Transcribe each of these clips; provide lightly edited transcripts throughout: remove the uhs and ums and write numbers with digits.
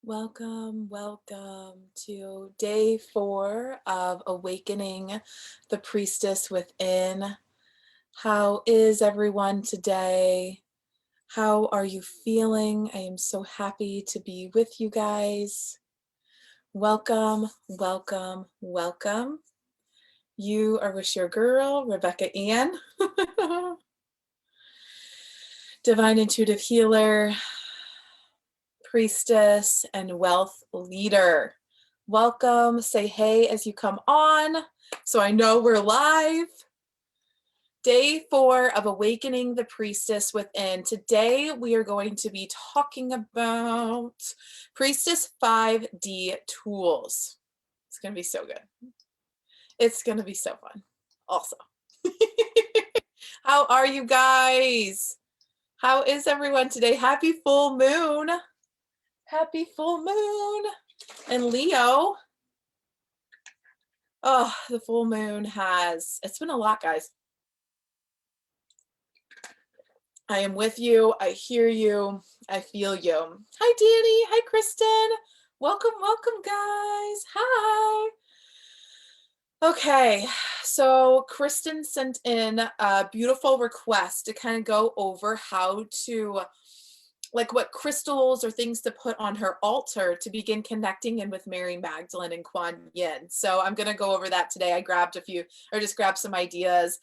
Welcome, welcome to day 4 of Awakening the Priestess Within. How is everyone today? How are you feeling? I am so happy to be with you guys. Welcome, welcome, welcome. You are with your girl, Rebecca Ann, Divine Intuitive Healer, Priestess, and Wealth Leader. Welcome. Say hey as you come on so I know we're live. Day 4 of Awakening the Priestess Within. Today we are going to be talking about Priestess 5D tools. It's going to be so good. It's going to be so fun. Also, how are you guys? How is everyone today? Happy full moon. Happy full moon. And Leo, oh, the full moon it's been a lot, guys. I am with you. I hear you. I feel you. Hi, Danny. Hi, Kristen. Welcome, welcome, guys. Hi. Okay, so Kristen sent in a beautiful request to kind of go over how to, like, what crystals or things to put on her altar to begin connecting in with Mary Magdalene and Kuan Yin. So I'm going to go over that today. I grabbed just grabbed some ideas.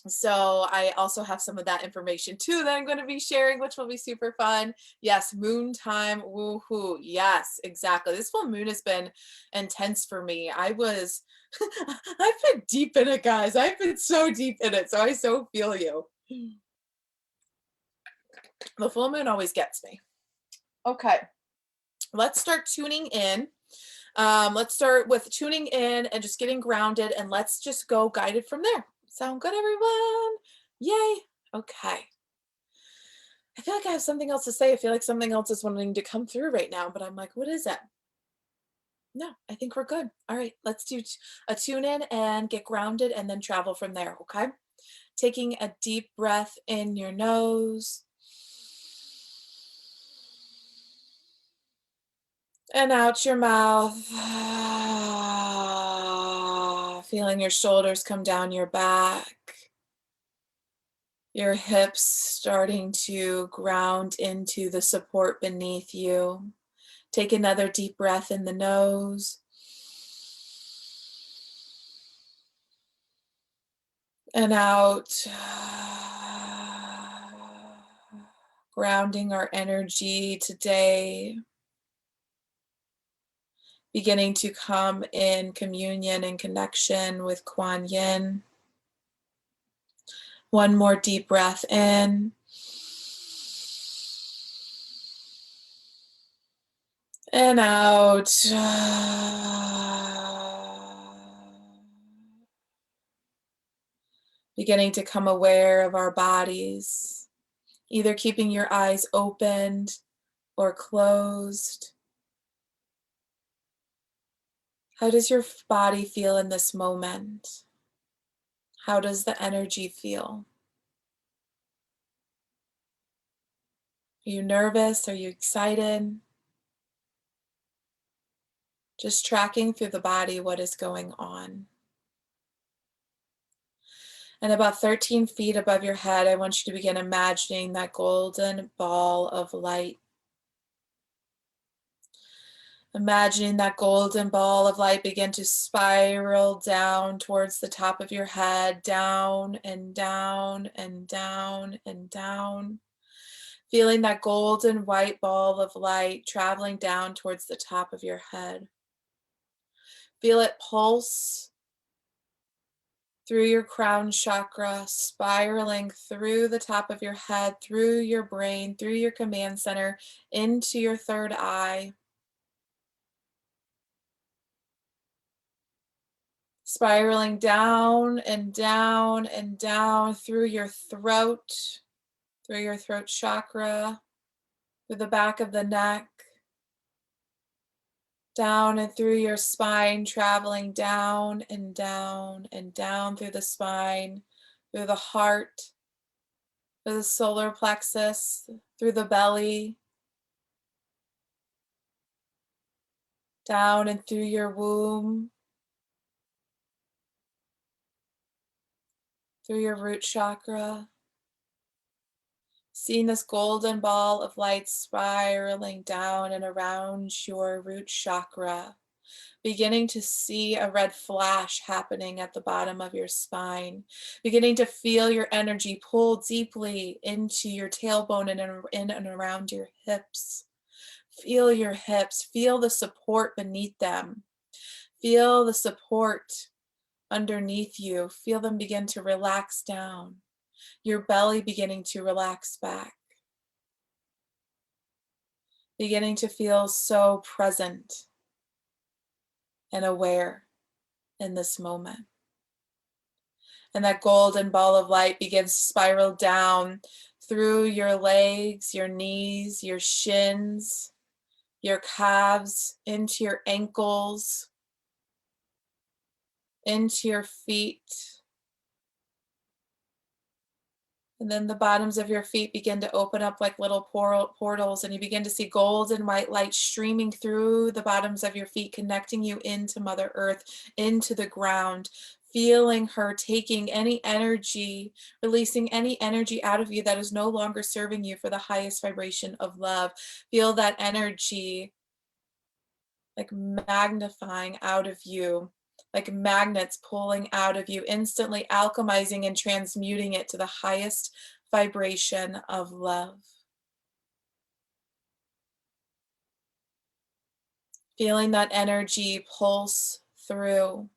So I also have some of that information too that I'm going to be sharing, which will be super fun. Yes, moon time, woohoo. Yes, exactly. This full moon has been intense for me. I've been deep in it, guys. I've been so deep in it. So I so feel you. The full moon always gets me. Okay, let's start tuning in. Let's start with tuning in and just getting grounded, and let's just go guided from there. Sound good, everyone? Yay. Okay. I feel like I have something else to say. I feel like something else is wanting to come through right now, but I'm like, what is it? No, I think we're good. All right, let's do a tune in and get grounded and then travel from there, okay? Taking a deep breath in your nose and out your mouth. Feeling your shoulders come down your back. Your hips starting to ground into the support beneath you. Take another deep breath in the nose. And out. Grounding our energy today. Beginning to come in communion and connection with Kuan Yin. One more deep breath in. And out. Beginning to come aware of our bodies, either keeping your eyes opened or closed. How does your body feel in this moment? How does the energy feel? Are you nervous? Are you excited? Just tracking through the body what is going on. And about 13 feet above your head, I want you to begin imagining that golden ball of light. Imagining that golden ball of light begin to spiral down towards the top of your head, down and down and down and down. Feeling that golden white ball of light traveling down towards the top of your head. Feel it pulse through your crown chakra, spiraling through the top of your head, through your brain, through your command center, into your third eye. Spiraling down and down and down through your throat chakra, through the back of the neck, down and through your spine, traveling down and down and down through the spine, through the heart, through the solar plexus, through the belly, down and through your womb, through your root chakra. Seeing this golden ball of light spiraling down and around your root chakra. Beginning to see a red flash happening at the bottom of your spine. Beginning to feel your energy pull deeply into your tailbone and in and around your hips. Feel your hips. Feel the support beneath them. Feel the support underneath you. Feel them begin to relax down. Your belly beginning to relax back. Beginning to feel so present and aware in this moment. And that golden ball of light begins to spiral down through your legs, your knees, your shins, your calves, into your ankles, into your feet. And then the bottoms of your feet begin to open up like little portals, and you begin to see golden white light streaming through the bottoms of your feet, connecting you into Mother Earth, into the ground, feeling her taking any energy, releasing any energy out of you that is no longer serving you for the highest vibration of love. Feel that energy like magnifying out of you, like magnets pulling out of you, instantly alchemizing and transmuting it to the highest vibration of love. Feeling that energy pulse through.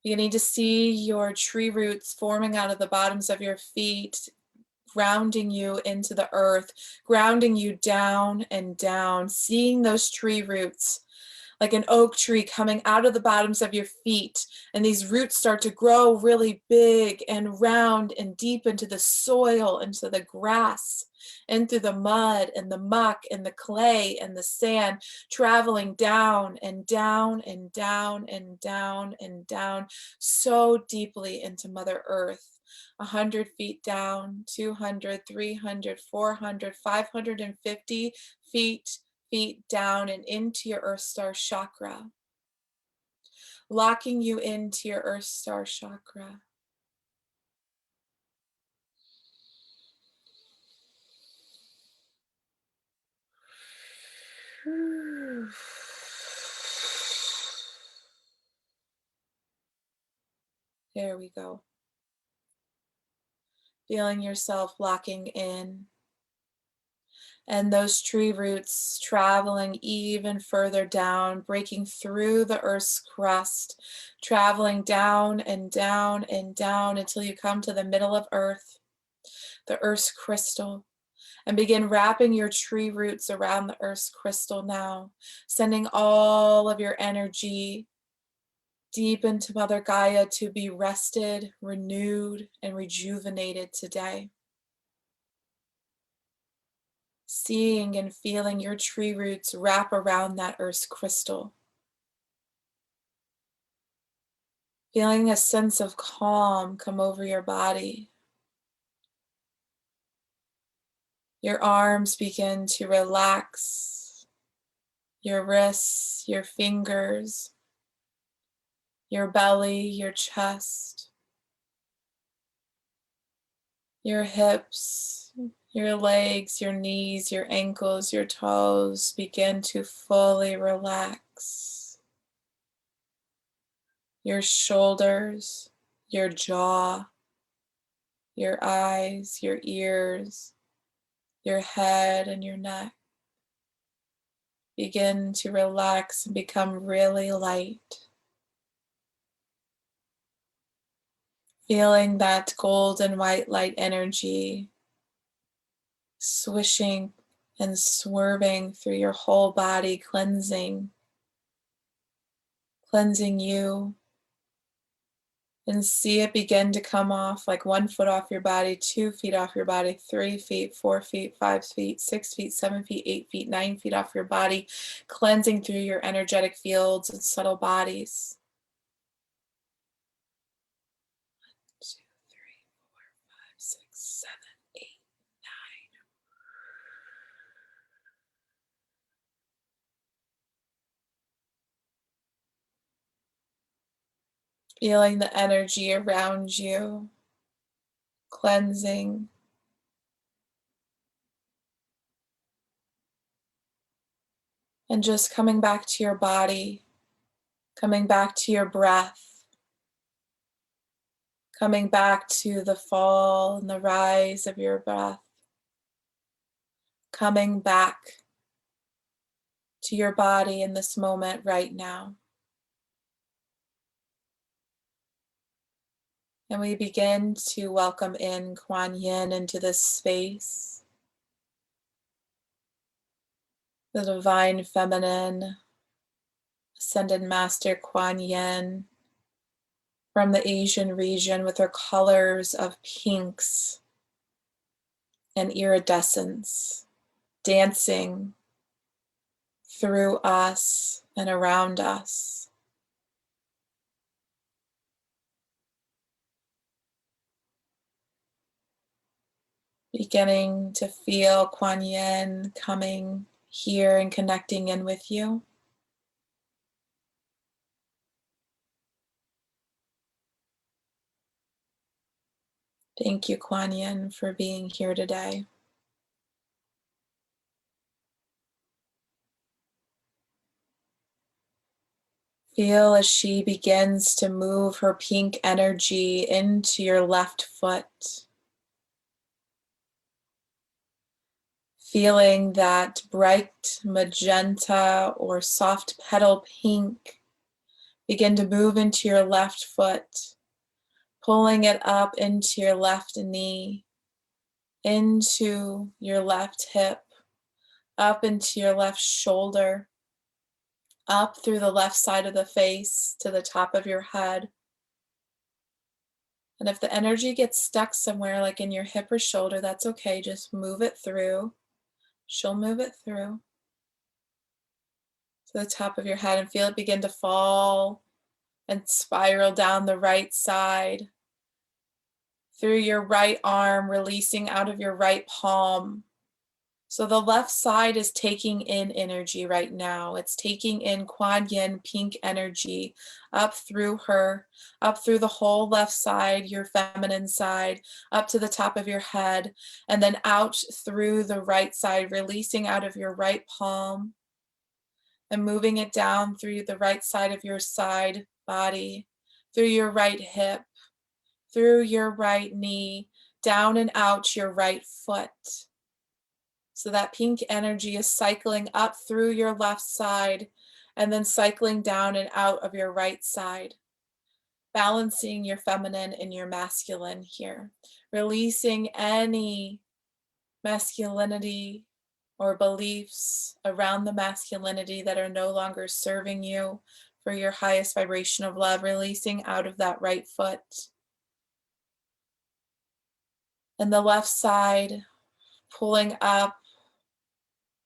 Beginning to see your tree roots forming out of the bottoms of your feet, grounding you into the earth, grounding you down and down, seeing those tree roots like an oak tree coming out of the bottoms of your feet. And these roots start to grow really big and round and deep into the soil, into the grass, into the mud and the muck and the clay and the sand, traveling down and down and down and down and down so deeply into Mother Earth. 100 feet down, 200, 300, 400, 550 feet down and into your Earth Star chakra, locking you into your Earth Star chakra. There we go. Feeling yourself locking in. And those tree roots traveling even further down, breaking through the Earth's crust, traveling down and down and down until you come to the middle of Earth, the Earth's crystal, and begin wrapping your tree roots around the Earth's crystal now, sending all of your energy deep into Mother Gaia to be rested, renewed, and rejuvenated today. Seeing and feeling your tree roots wrap around that Earth's crystal. Feeling a sense of calm come over your body. Your arms begin to relax. Your wrists, your fingers, your belly, your chest, your hips, your legs, your knees, your ankles, your toes begin to fully relax. Your shoulders, your jaw, your eyes, your ears, your head, and your neck begin to relax and become really light. Feeling that golden white light energy swishing and swerving through your whole body, cleansing you, and see it begin to come off, like 1 foot off your body, 2 feet off your body, 3 feet, 4 feet, 5 feet, 6 feet, 7 feet, 8 feet, 9 feet off your body, cleansing through your energetic fields and subtle bodies. 1, 2, 3, 4, 5, 6, 7, 8, 9. Feeling the energy around you, cleansing. And just coming back to your body, coming back to your breath, coming back to the fall and the rise of your breath, coming back to your body in this moment right now. And we begin to welcome in Kuan Yin into this space, the divine feminine, ascended master Kuan Yin from the Asian region with her colors of pinks and iridescence, dancing through us and around us. Beginning to feel Kuan Yin coming here and connecting in with you. Thank you, Kuan Yin, for being here today. Feel as she begins to move her pink energy into your left foot. Feeling that bright magenta or soft petal pink begin to move into your left foot, pulling it up into your left knee, into your left hip, up into your left shoulder, up through the left side of the face to the top of your head. And if the energy gets stuck somewhere, like in your hip or shoulder, that's okay. Just move it through. She'll move it through to the top of your head and feel it begin to fall and spiral down the right side, through your right arm, releasing out of your right palm. So the left side is taking in energy right now. It's taking in Kuan Yin pink energy up through her, up through the whole left side, your feminine side, up to the top of your head, and then out through the right side, releasing out of your right palm and moving it down through the right side of your side body, through your right hip, through your right knee, down and out your right foot. So that pink energy is cycling up through your left side and then cycling down and out of your right side, balancing your feminine and your masculine here, releasing any masculinity or beliefs around the masculinity that are no longer serving you for your highest vibration of love, releasing out of that right foot. And the left side, pulling up,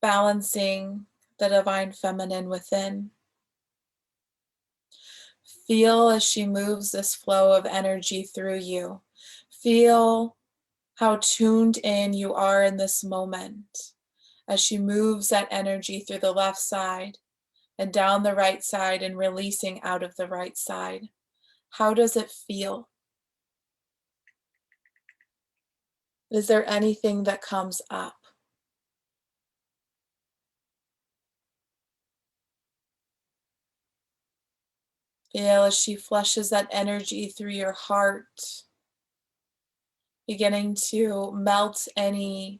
balancing the divine feminine within. Feel as she moves this flow of energy through you. Feel how tuned in you are in this moment as she moves that energy through the left side and down the right side and releasing out of the right side. How does it feel? Is there anything that comes up? Feel as she flushes that energy through your heart, beginning to melt any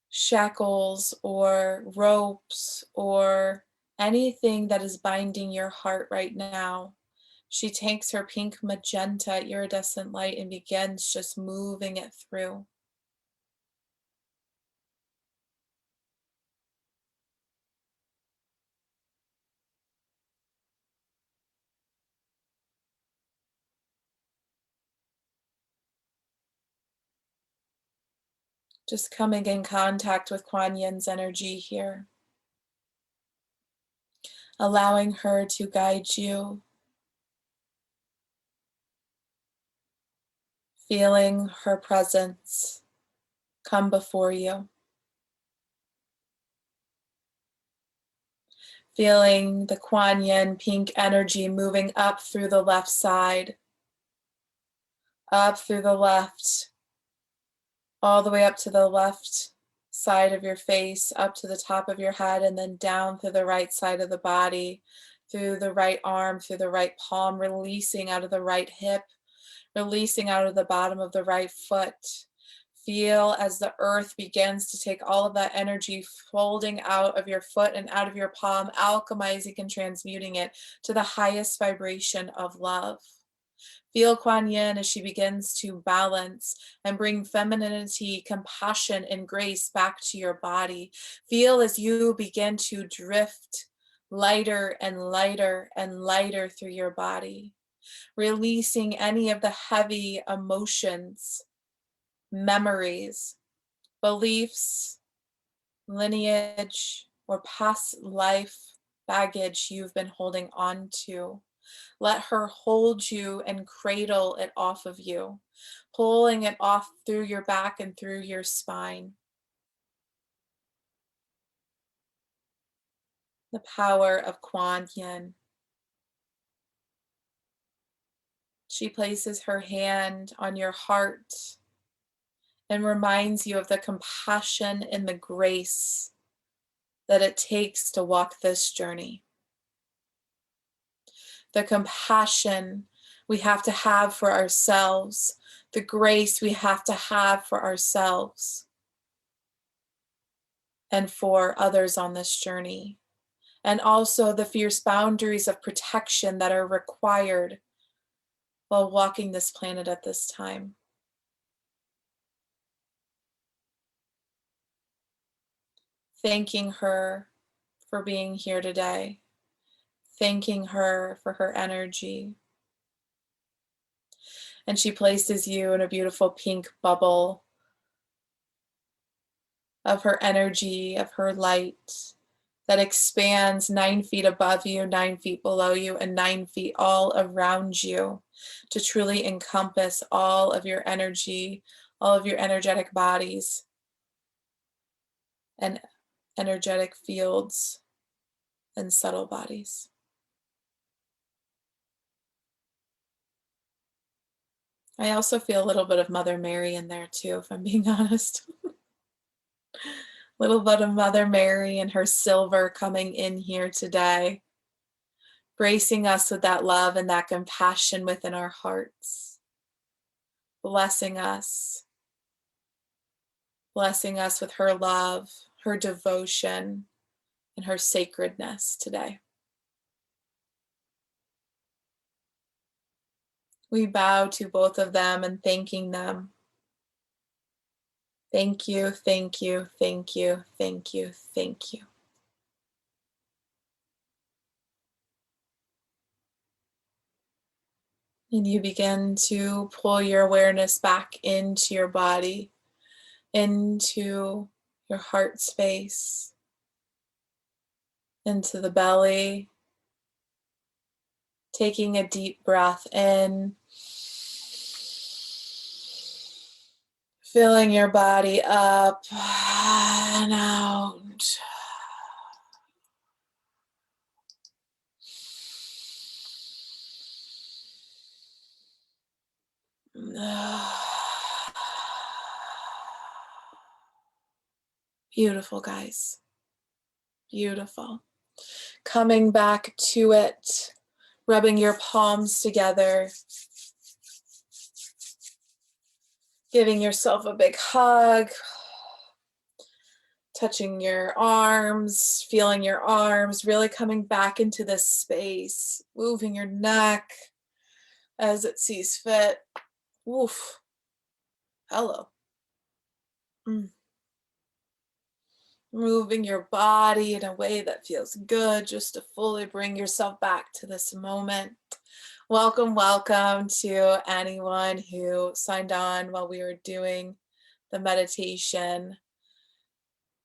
shackles or ropes or anything that is binding your heart right now. She takes her pink magenta iridescent light and begins just moving it through. Just coming in contact with Kuan Yin's energy here. Allowing her to guide you. Feeling her presence come before you. Feeling the Kuan Yin pink energy moving up through the left side, up through the left, all the way up to the left side of your face, up to the top of your head, and then down through the right side of the body, through the right arm, through the right palm, releasing out of the right hip, releasing out of the bottom of the right foot. Feel as the earth begins to take all of that energy, folding out of your foot and out of your palm, alchemizing and transmuting it to the highest vibration of love. Feel Kuan Yin as she begins to balance and bring femininity, compassion, and grace back to your body. Feel as you begin to drift lighter and lighter and lighter through your body, releasing any of the heavy emotions, memories, beliefs, lineage, or past life baggage you've been holding on to. Let her hold you and cradle it off of you, pulling it off through your back and through your spine. The power of Kuan Yin. She places her hand on your heart and reminds you of the compassion and the grace that it takes to walk this journey. The compassion we have to have for ourselves, the grace we have to have for ourselves and for others on this journey, and also the fierce boundaries of protection that are required while walking this planet at this time. Thanking her for being here today, thanking her for her energy. And she places you in a beautiful pink bubble of her energy, of her light that expands 9 feet above you, 9 feet below you, and 9 feet all around you to truly encompass all of your energy, all of your energetic bodies and energetic fields and subtle bodies. I also feel a little bit of Mother Mary in there too, if I'm being honest. Little bit of Mother Mary and her silver coming in here today, gracing us with that love and that compassion within our hearts, blessing us with her love, her devotion, and her sacredness today. We bow to both of them and thanking them. Thank you, thank you, thank you, thank you, thank you. And you begin to pull your awareness back into your body, into your heart space, into the belly, taking a deep breath in, filling your body up and out. Beautiful, guys. Beautiful. Coming back to it, rubbing your palms together, giving yourself a big hug, touching your arms, feeling your arms, really coming back into this space, moving your neck as it sees fit. Woof. Hello. Moving your body in a way that feels good, just to fully bring yourself back to this moment. Welcome, welcome to anyone who signed on while we were doing the meditation.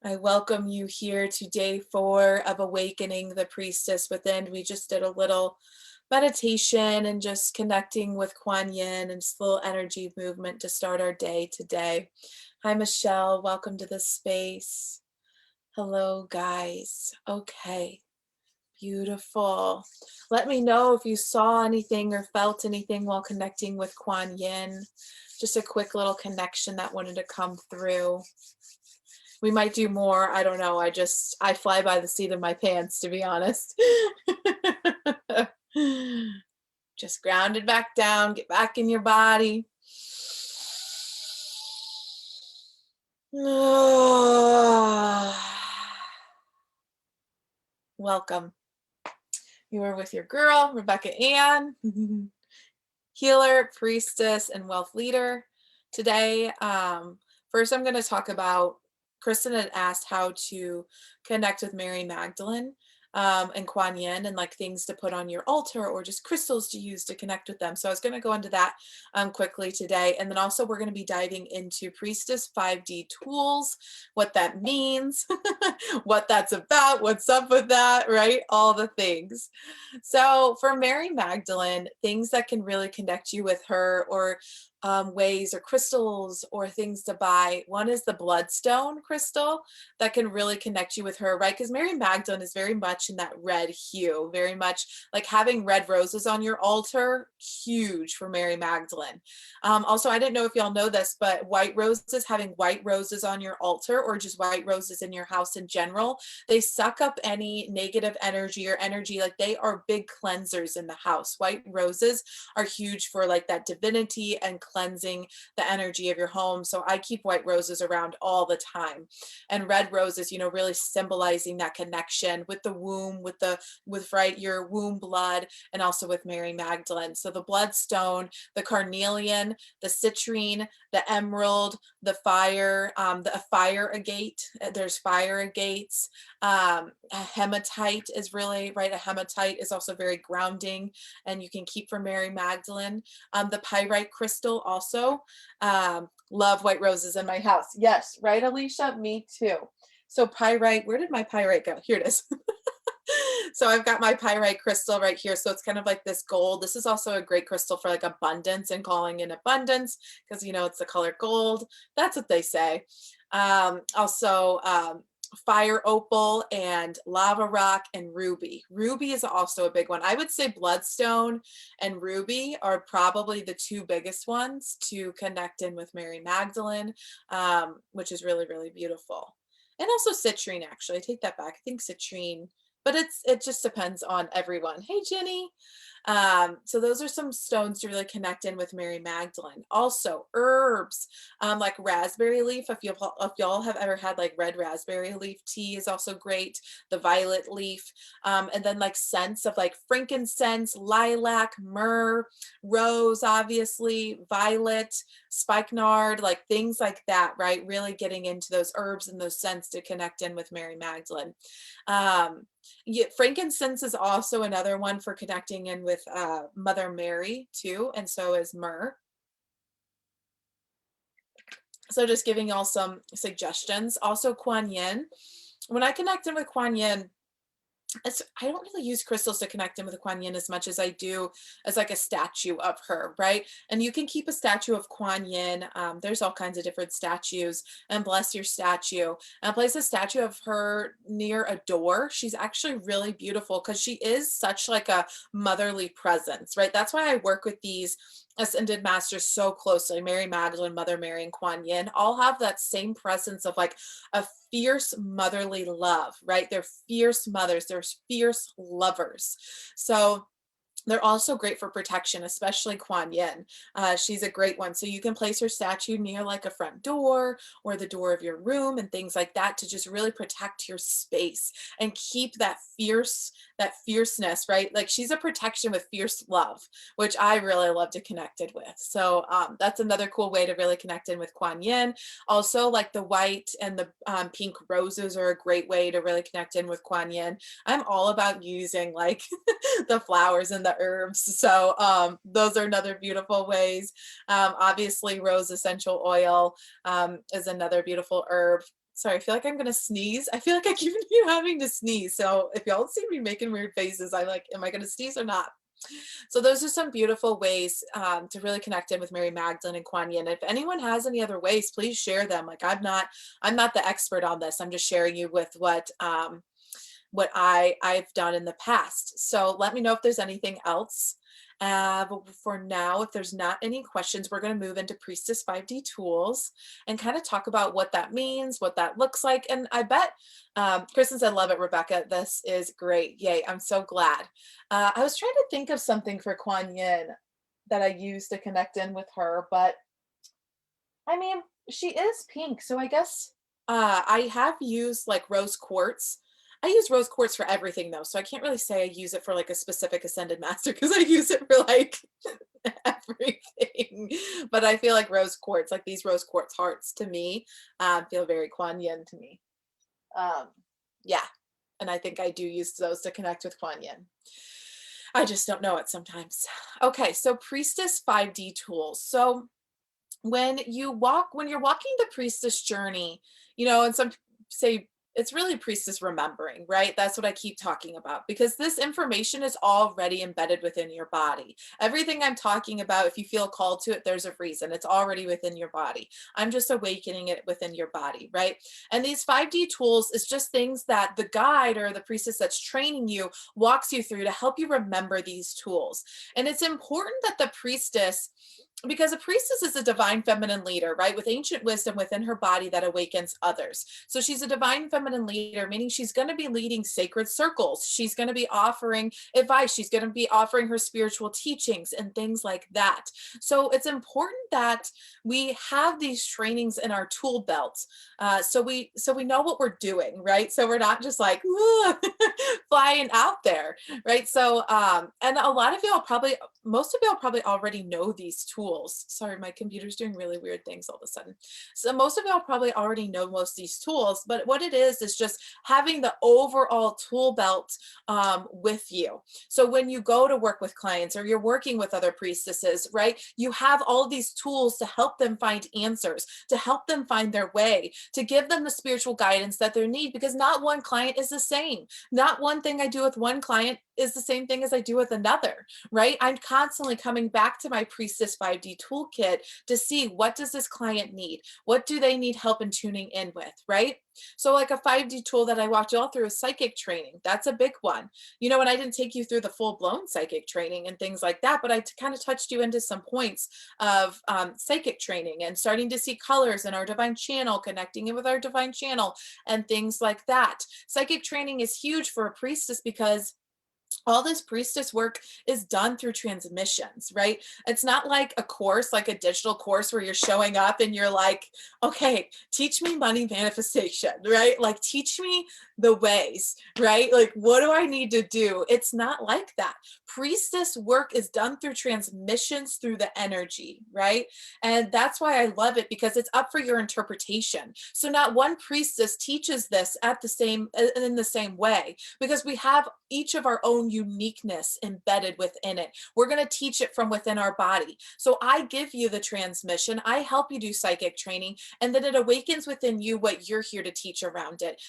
I welcome you here to day 4 of Awakening the Priestess Within. We just did a little meditation and just connecting with Kuan Yin and just a little energy movement to start our day today. Hi, Michelle. Welcome to the space. Hello, guys. Okay. Beautiful. Let me know if you saw anything or felt anything while connecting with Kuan Yin. Just a quick little connection that wanted to come through. We might do more. I don't know. I fly by the seat of my pants, to be honest. Just grounded back down, get back in your body. Welcome. You are with your girl, Rebecca Ann, healer, priestess, and wealth leader. Today, first I'm going to talk about, Kristen had asked how to connect with Mary Magdalene and Kuan Yin, and like things to put on your altar or just crystals to use to connect with them. So I was going to go into that quickly today. And then also we're going to be diving into Priestess 5D tools, what that means, what that's about, what's up with that, right? All the things. So for Mary Magdalene, things that can really connect you with her, or ways or crystals or things to buy. One is the bloodstone crystal that can really connect you with her, right? Because Mary Magdalene is very much in that red hue, very much like having red roses on your altar, huge for Mary Magdalene. Also, I didn't know if y'all know this, but having white roses on your altar or just white roses in your house in general, they suck up any negative energy or energy. Like they are big cleansers in the house. White roses are huge for like that divinity and cleansing the energy of your home. So I keep white roses around all the time. And red roses, you know, really symbolizing that connection with the womb, with right, your womb blood, and also with Mary Magdalene. So the bloodstone, the carnelian, the citrine, the emerald, the fire agate. There's fire agates. A hematite is really, right, a hematite is also very grounding, and you can keep for Mary Magdalene. The pyrite crystal also. Love white roses in my house. Yes, right, Alicia? Me too. So pyrite, where did my pyrite go? Here it is. So I've got my pyrite crystal right here. So it's kind of like this gold. This is also a great crystal for like abundance and calling in abundance, because, you know, it's the color gold. That's what they say. Also, fire opal and lava rock and ruby. Ruby is also a big one. I would say bloodstone and ruby are probably the two biggest ones to connect in with Mary Magdalene, which is really, really beautiful. And also citrine, actually. I take that back. I think citrine, but it just depends on everyone. Hey, Jenny. So those are some stones to really connect in with Mary Magdalene. Also herbs, like raspberry leaf. If y'all have ever had like red raspberry leaf tea is also great. The violet leaf, and then like scents of like frankincense, lilac, myrrh, rose, obviously, violet, spikenard, like things like that, right? Really getting into those herbs and those scents to connect in with Mary Magdalene. Yeah, frankincense is also another one for connecting in with Mother Mary too, and so is myrrh. So just giving y'all some suggestions. Also Kuan Yin. When I connect in with Kuan Yin, I don't really use crystals to connect in with Kuan Yin as much as I do as like a statue of her, right? And you can keep a statue of Kuan Yin. There's all kinds of different statues, and bless your statue. And place a statue of her near a door. She's actually really beautiful because she is such like a motherly presence, right? That's why I work with these ascended masters so closely. Mary Magdalene, Mother Mary, and Kuan Yin all have that same presence of like a fierce motherly love, right? They're fierce mothers, they're fierce lovers. So they're also great for protection, especially Kuan Yin. She's a great one. So you can place her statue near like a front door or the door of your room and things like that to just really protect your space and keep that fierceness, right? Like she's a protection with fierce love, which I really love to connect it with. So that's another cool way to really connect in with Kuan Yin. Also, like the white and the pink roses are a great way to really connect in with Kuan Yin. I'm all about using like the flowers and the herbs. So those are another beautiful ways. Obviously, rose essential oil is another beautiful herb. Sorry, I feel like I'm gonna sneeze. I feel like I keep having to sneeze. So if y'all see me making weird faces, I like, am I gonna sneeze or not? So those are some beautiful ways to really connect in with Mary Magdalene and Kuan Yin. If anyone has any other ways, please share them. Like I'm not the expert on this. I'm just sharing you with what what I've done in the past. So let me know if there's anything else. But for now, if there's not any questions, we're going to move into Priestess 5D tools and kind of talk about what that means, what that looks like. And I bet, Kristen said, love it, Rebecca. This is great. Yay. I'm so glad. I was trying to think of something for Kuan Yin that I used to connect in with her, but I mean, she is pink, so I guess I have used like rose quartz. I use rose quartz for everything though, so I can't really say I use it for like a specific ascended master because I use it for like everything. But I feel like rose quartz, like these rose quartz hearts to me, feel very Kuan Yin to me. Um, yeah, and I think I do use those to connect with Kuan Yin. I just don't know it sometimes. Okay, so Priestess 5D tools. So when you're walking the priestess journey, and some say it's really priestess remembering, right? That's what I keep talking about, because this information is already embedded within your body. Everything I'm talking about, if you feel called to it, there's a reason. It's already within your body. I'm just awakening it within your body, right? And these 5D tools is just things that the guide or the priestess that's training you walks you through to help you remember these tools. And it's important that the priestess, because a priestess is a divine feminine leader, right? With ancient wisdom within her body that awakens others. So she's a divine feminine leader, meaning she's going to be leading sacred circles. She's going to be offering advice. She's going to be offering her spiritual teachings and things like that. So it's important that we have these trainings in our tool belt. So we know what we're doing, right? So we're not just like flying out there, right? So, and a lot of y'all most of y'all probably already know these tools. Sorry, my computer's doing really weird things all of a sudden. So most of y'all probably already know most of these tools, but what it is just having the overall tool belt with you. So when you go to work with clients or you're working with other priestesses, right, you have all of these tools to help them find answers, to help them find their way, to give them the spiritual guidance that they need, because not one client is the same. Not one thing I do with one client is the same thing as I do with another, right? I'm constantly coming back to my Priestess 5D toolkit to see, what does this client need? What do they need help in tuning in with, right? So like a 5D tool that I walked you all through is psychic training. That's a big one. And I didn't take you through the full-blown psychic training and things like that, but I kind of touched you into some points of psychic training and starting to see colors in our divine channel, connecting it with our divine channel and things like that. Psychic training is huge for a priestess because all this priestess work is done through transmissions, right? It's not like a course, like a digital course where you're showing up and you're like, okay, teach me money manifestation, right? Like, teach me the ways, right? Like, what do I need to do? It's not like that. Priestess work is done through transmissions, through the energy, right? And that's why I love it, because it's up for your interpretation. So not one priestess teaches this in the same way, because we have each of our own uniqueness embedded within it. We're going to teach it from within our body. So I give you the transmission, I help you do psychic training, and then it awakens within you what you're here to teach around it.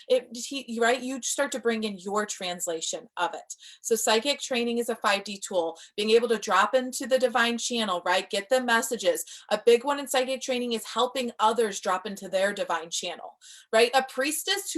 Right? You start to bring in your translation of it. So psychic training is a 5D tool, being able to drop into the divine channel, right? Get the messages. A big one in psychic training is helping others drop into their divine channel, right? A priestess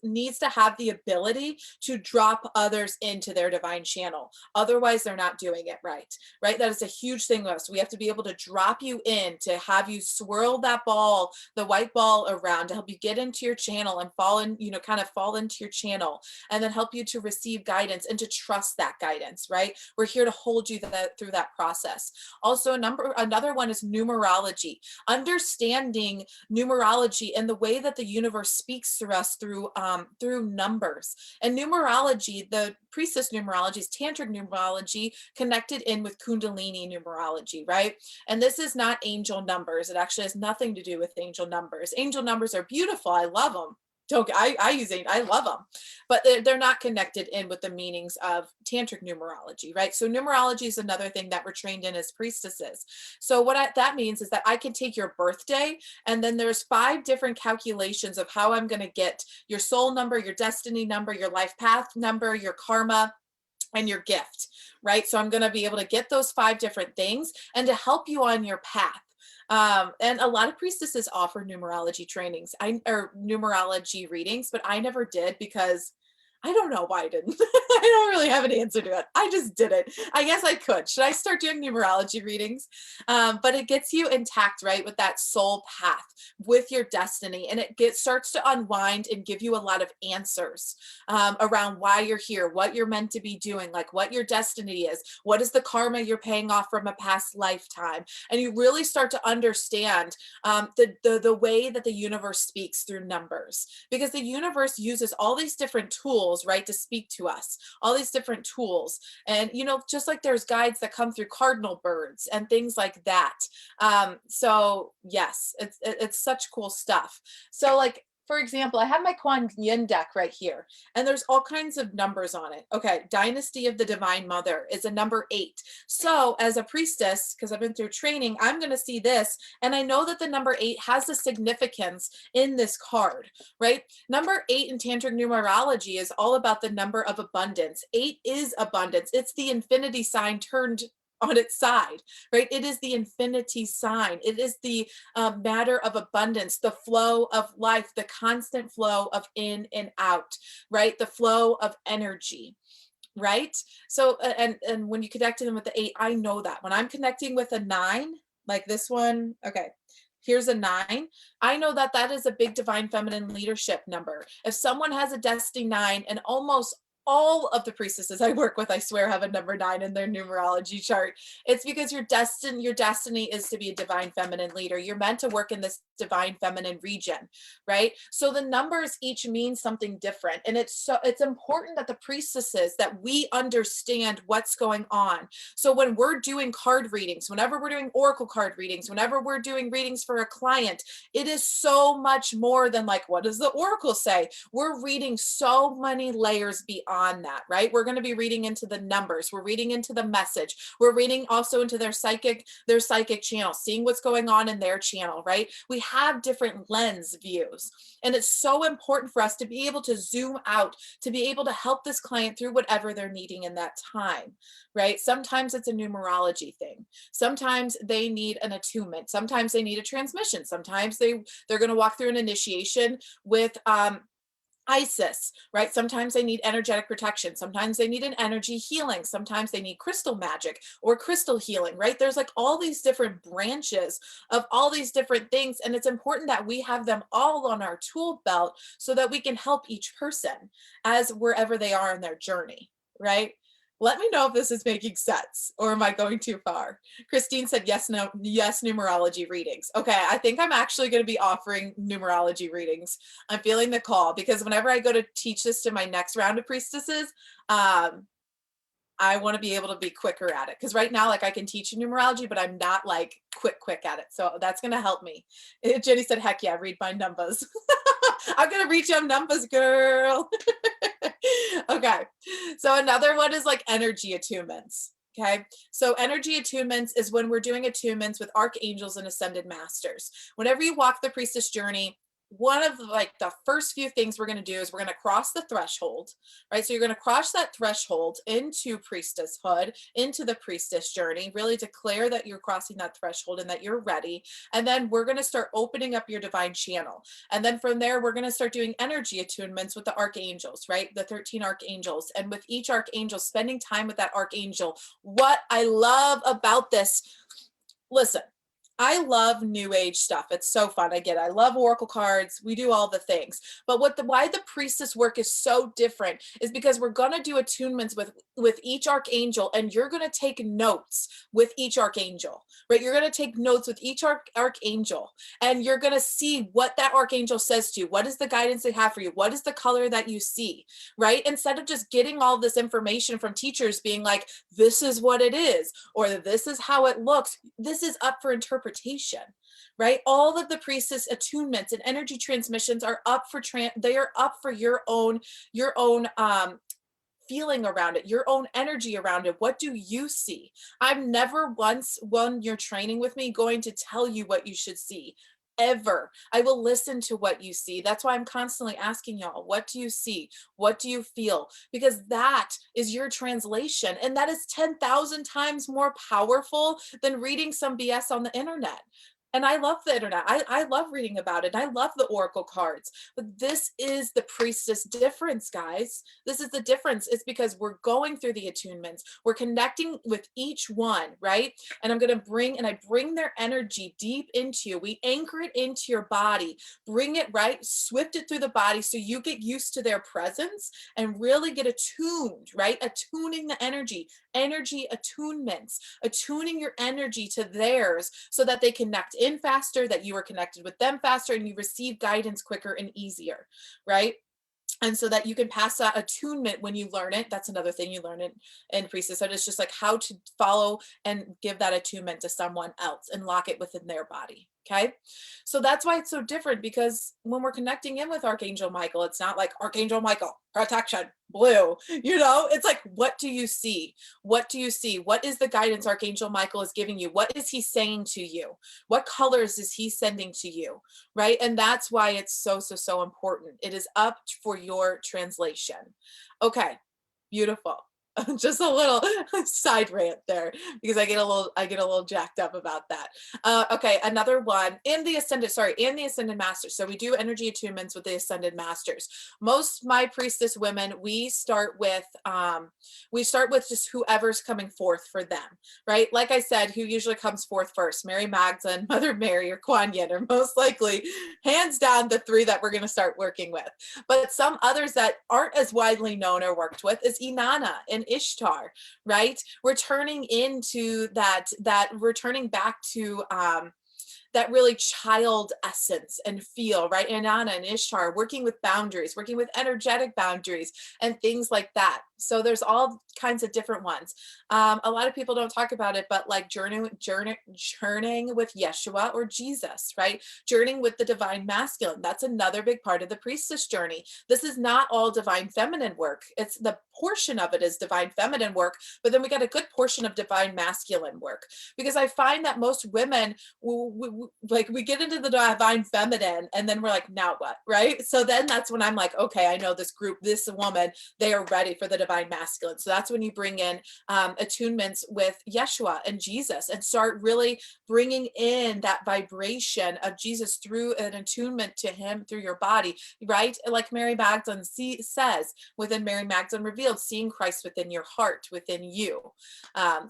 needs to have the ability to drop others into their divine channel. Otherwise, they're not doing it right, right? That is a huge thing with us. We have to be able to drop you in, to have you swirl that ball, the white ball around, to help you get into your channel and fall in, kind of fall into your channel, and then help you to receive guidance and to trust that guidance, right? We're here to hold you through that process. Also, another one is numerology. Understanding numerology and the way that the universe speaks through us through numbers. And numerology, the priestess numerology is tantric numerology connected in with kundalini numerology, right? And this is not angel numbers. It actually has nothing to do with angel numbers. Angel numbers are beautiful. I love them. I love them, but they're not connected in with the meanings of tantric numerology, right? So numerology is another thing that we're trained in as priestesses. So that means is that I can take your birthday, and then there's 5 different calculations of how I'm going to get your soul number, your destiny number, your life path number, your karma, and your gift, right? So I'm going to be able to get those 5 different things and to help you on your path. And a lot of priestesses offer numerology trainings, or numerology readings, but I never did because I don't know why I didn't. I don't really have an answer to it. I just did it. I guess I could. Should I start doing numerology readings? But it gets you intact, right, with that soul path, with your destiny, and it starts to unwind and give you a lot of answers around why you're here, what you're meant to be doing, like what your destiny is, what is the karma you're paying off from a past lifetime, and you really start to understand the way that the universe speaks through numbers, because the universe uses all these different tools, right, to speak to us, all these different tools. And, just like there's guides that come through cardinal birds and things like that. So yes, it's such cool stuff. So like, for example, I have my Kuan Yin deck right here, and there's all kinds of numbers on it. Okay, Dynasty of the Divine Mother is a number 8. So as a priestess, because I've been through training, I'm going to see this, and I know that the number 8 has a significance in this card, right? Number 8 in tantric numerology is all about the number of abundance. 8 is abundance. It's the infinity sign turned on its side, right? It is the infinity sign. It is the matter of abundance, the flow of life, the constant flow of in and out, right? The flow of energy, right? So, and when you connect to them with the 8, I know that when I'm connecting with a 9, like this one, okay, here's a 9. I know that that is a big divine feminine leadership number. If someone has a destiny 9, and almost all of the priestesses I work with, I swear, have a number 9 in their numerology chart. It's because your destiny is to be a divine feminine leader. You're meant to work in this divine feminine region, right? So the numbers each mean something different. And it's important that the priestesses, that we understand what's going on. So when we're doing card readings, whenever we're doing oracle card readings, whenever we're doing readings for a client, it is so much more than like, what does the oracle say? We're reading so many layers beyond that, right? We're going to be reading into the numbers. We're reading into the message. We're reading also into their psychic channel, seeing what's going on in their channel, right? We have different lens views. And it's so important for us to be able to zoom out, to be able to help this client through whatever they're needing in that time, right? Sometimes it's a numerology thing. Sometimes they need an attunement. Sometimes they need a transmission. Sometimes they're going to walk through an initiation with Isis, right? Sometimes they need energetic protection. Sometimes they need an energy healing. Sometimes they need crystal magic or crystal healing, right? There's like all these different branches of all these different things. And it's important that we have them all on our tool belt so that we can help each person as wherever they are in their journey, right? Let me know if this is making sense, or am I going too far? Christine said yes, no, yes, numerology readings. Okay, I think I'm actually going to be offering numerology readings. I'm feeling the call, because whenever I go to teach this to my next round of priestesses, I want to be able to be quicker at it. Because right now, like, I can teach you numerology, but I'm not like quick at it. So that's going to help me. Jenny said, heck yeah, read my numbers. I'm going to reach them numbers, girl. Okay. So another one is like energy attunements. Okay. So energy attunements is when we're doing attunements with archangels and ascended masters. Whenever you walk the priestess journey, one of like the first few things we're going to do is we're going to cross the threshold, right? So you're going to cross that threshold into priestesshood, into the priestess journey, really declare that you're crossing that threshold and that you're ready. And then we're going to start opening up your divine channel. And then from there, we're going to start doing energy attunements with the archangels, right? The 13 archangels. And with each archangel, spending time with that archangel. What I love about this, listen, I love new age stuff. It's so fun. I love oracle cards. We do all the things. But why the priestess work is so different is because we're going to do attunements with each archangel, and you're going to take notes with each archangel, right? You're going to take notes with each archangel, and you're going to see what that archangel says to you. What is the guidance they have for you? What is the color that you see, right? Instead of just getting all this information from teachers being like, this is what it is, or this is how it looks. This is up for interpretation, right? All of the priestess attunements and energy transmissions are up for they are up for your own feeling around it, your own energy around it. What do you see? I'm never once, when you're training with me, going to tell you what you should see. Ever. I will listen to what you see. That's why I'm constantly asking y'all, what do you see? What do you feel? Because that is your translation. And that is 10,000 times more powerful than reading some BS on the internet. And I love the internet. I love reading about it. I love the oracle cards. But this is the priestess difference, guys. This is the difference. It's because we're going through the attunements. We're connecting with each one, right? And I bring their energy deep into you. We anchor it into your body, bring it right, swift it through the body so you get used to their presence and really get attuned, right? Attuning the energy attunements, attuning your energy to theirs so that they connect in faster, that you are connected with them faster, and you receive guidance quicker and easier, right? And so that you can pass that attunement when you learn it. That's another thing you learn in priestess. So it's just like how to follow and give that attunement to someone else and lock it within their body. Okay. So that's why it's so different, because when we're connecting in with Archangel Michael, it's not like Archangel Michael, protection, blue, it's like, what do you see? What do you see? What is the guidance Archangel Michael is giving you? What is he saying to you? What colors is he sending to you? Right. And that's why it's so important. It is up for your translation. Okay. Beautiful. Just a little side rant there because I get a little jacked up about that. Okay, another one in the ascended masters. So we do energy attunements with the ascended masters. Most my priestess women, we start with just whoever's coming forth for them, right? Like I said, who usually comes forth first? Mary Magdalene, Mother Mary, or Kuan Yin are most likely, hands down, the three that we're going to start working with. But some others that aren't as widely known or worked with is Inanna and Ishtar, right? Returning into returning back to that really child essence and feel, right? Inanna and Ishtar working with boundaries, working with energetic boundaries and things like that. So there's all kinds of different ones. A lot of people don't talk about it, but like journeying with Yeshua or Jesus, right? Journeying with the divine masculine. That's another big part of the priestess journey. This is not all divine feminine work. It's the portion of it is divine feminine work, but then we got a good portion of divine masculine work, because I find that most women, we get into the divine feminine and then we're like, now what, right? So then that's when I'm like, okay, I know this group, this woman, they are ready for the divine masculine. So that's when you bring in attunements with Yeshua and Jesus and start really bringing in that vibration of Jesus through an attunement to him through your body, right? Like Mary Magdalene says within Mary Magdalene Revealed, seeing Christ within your heart, within you,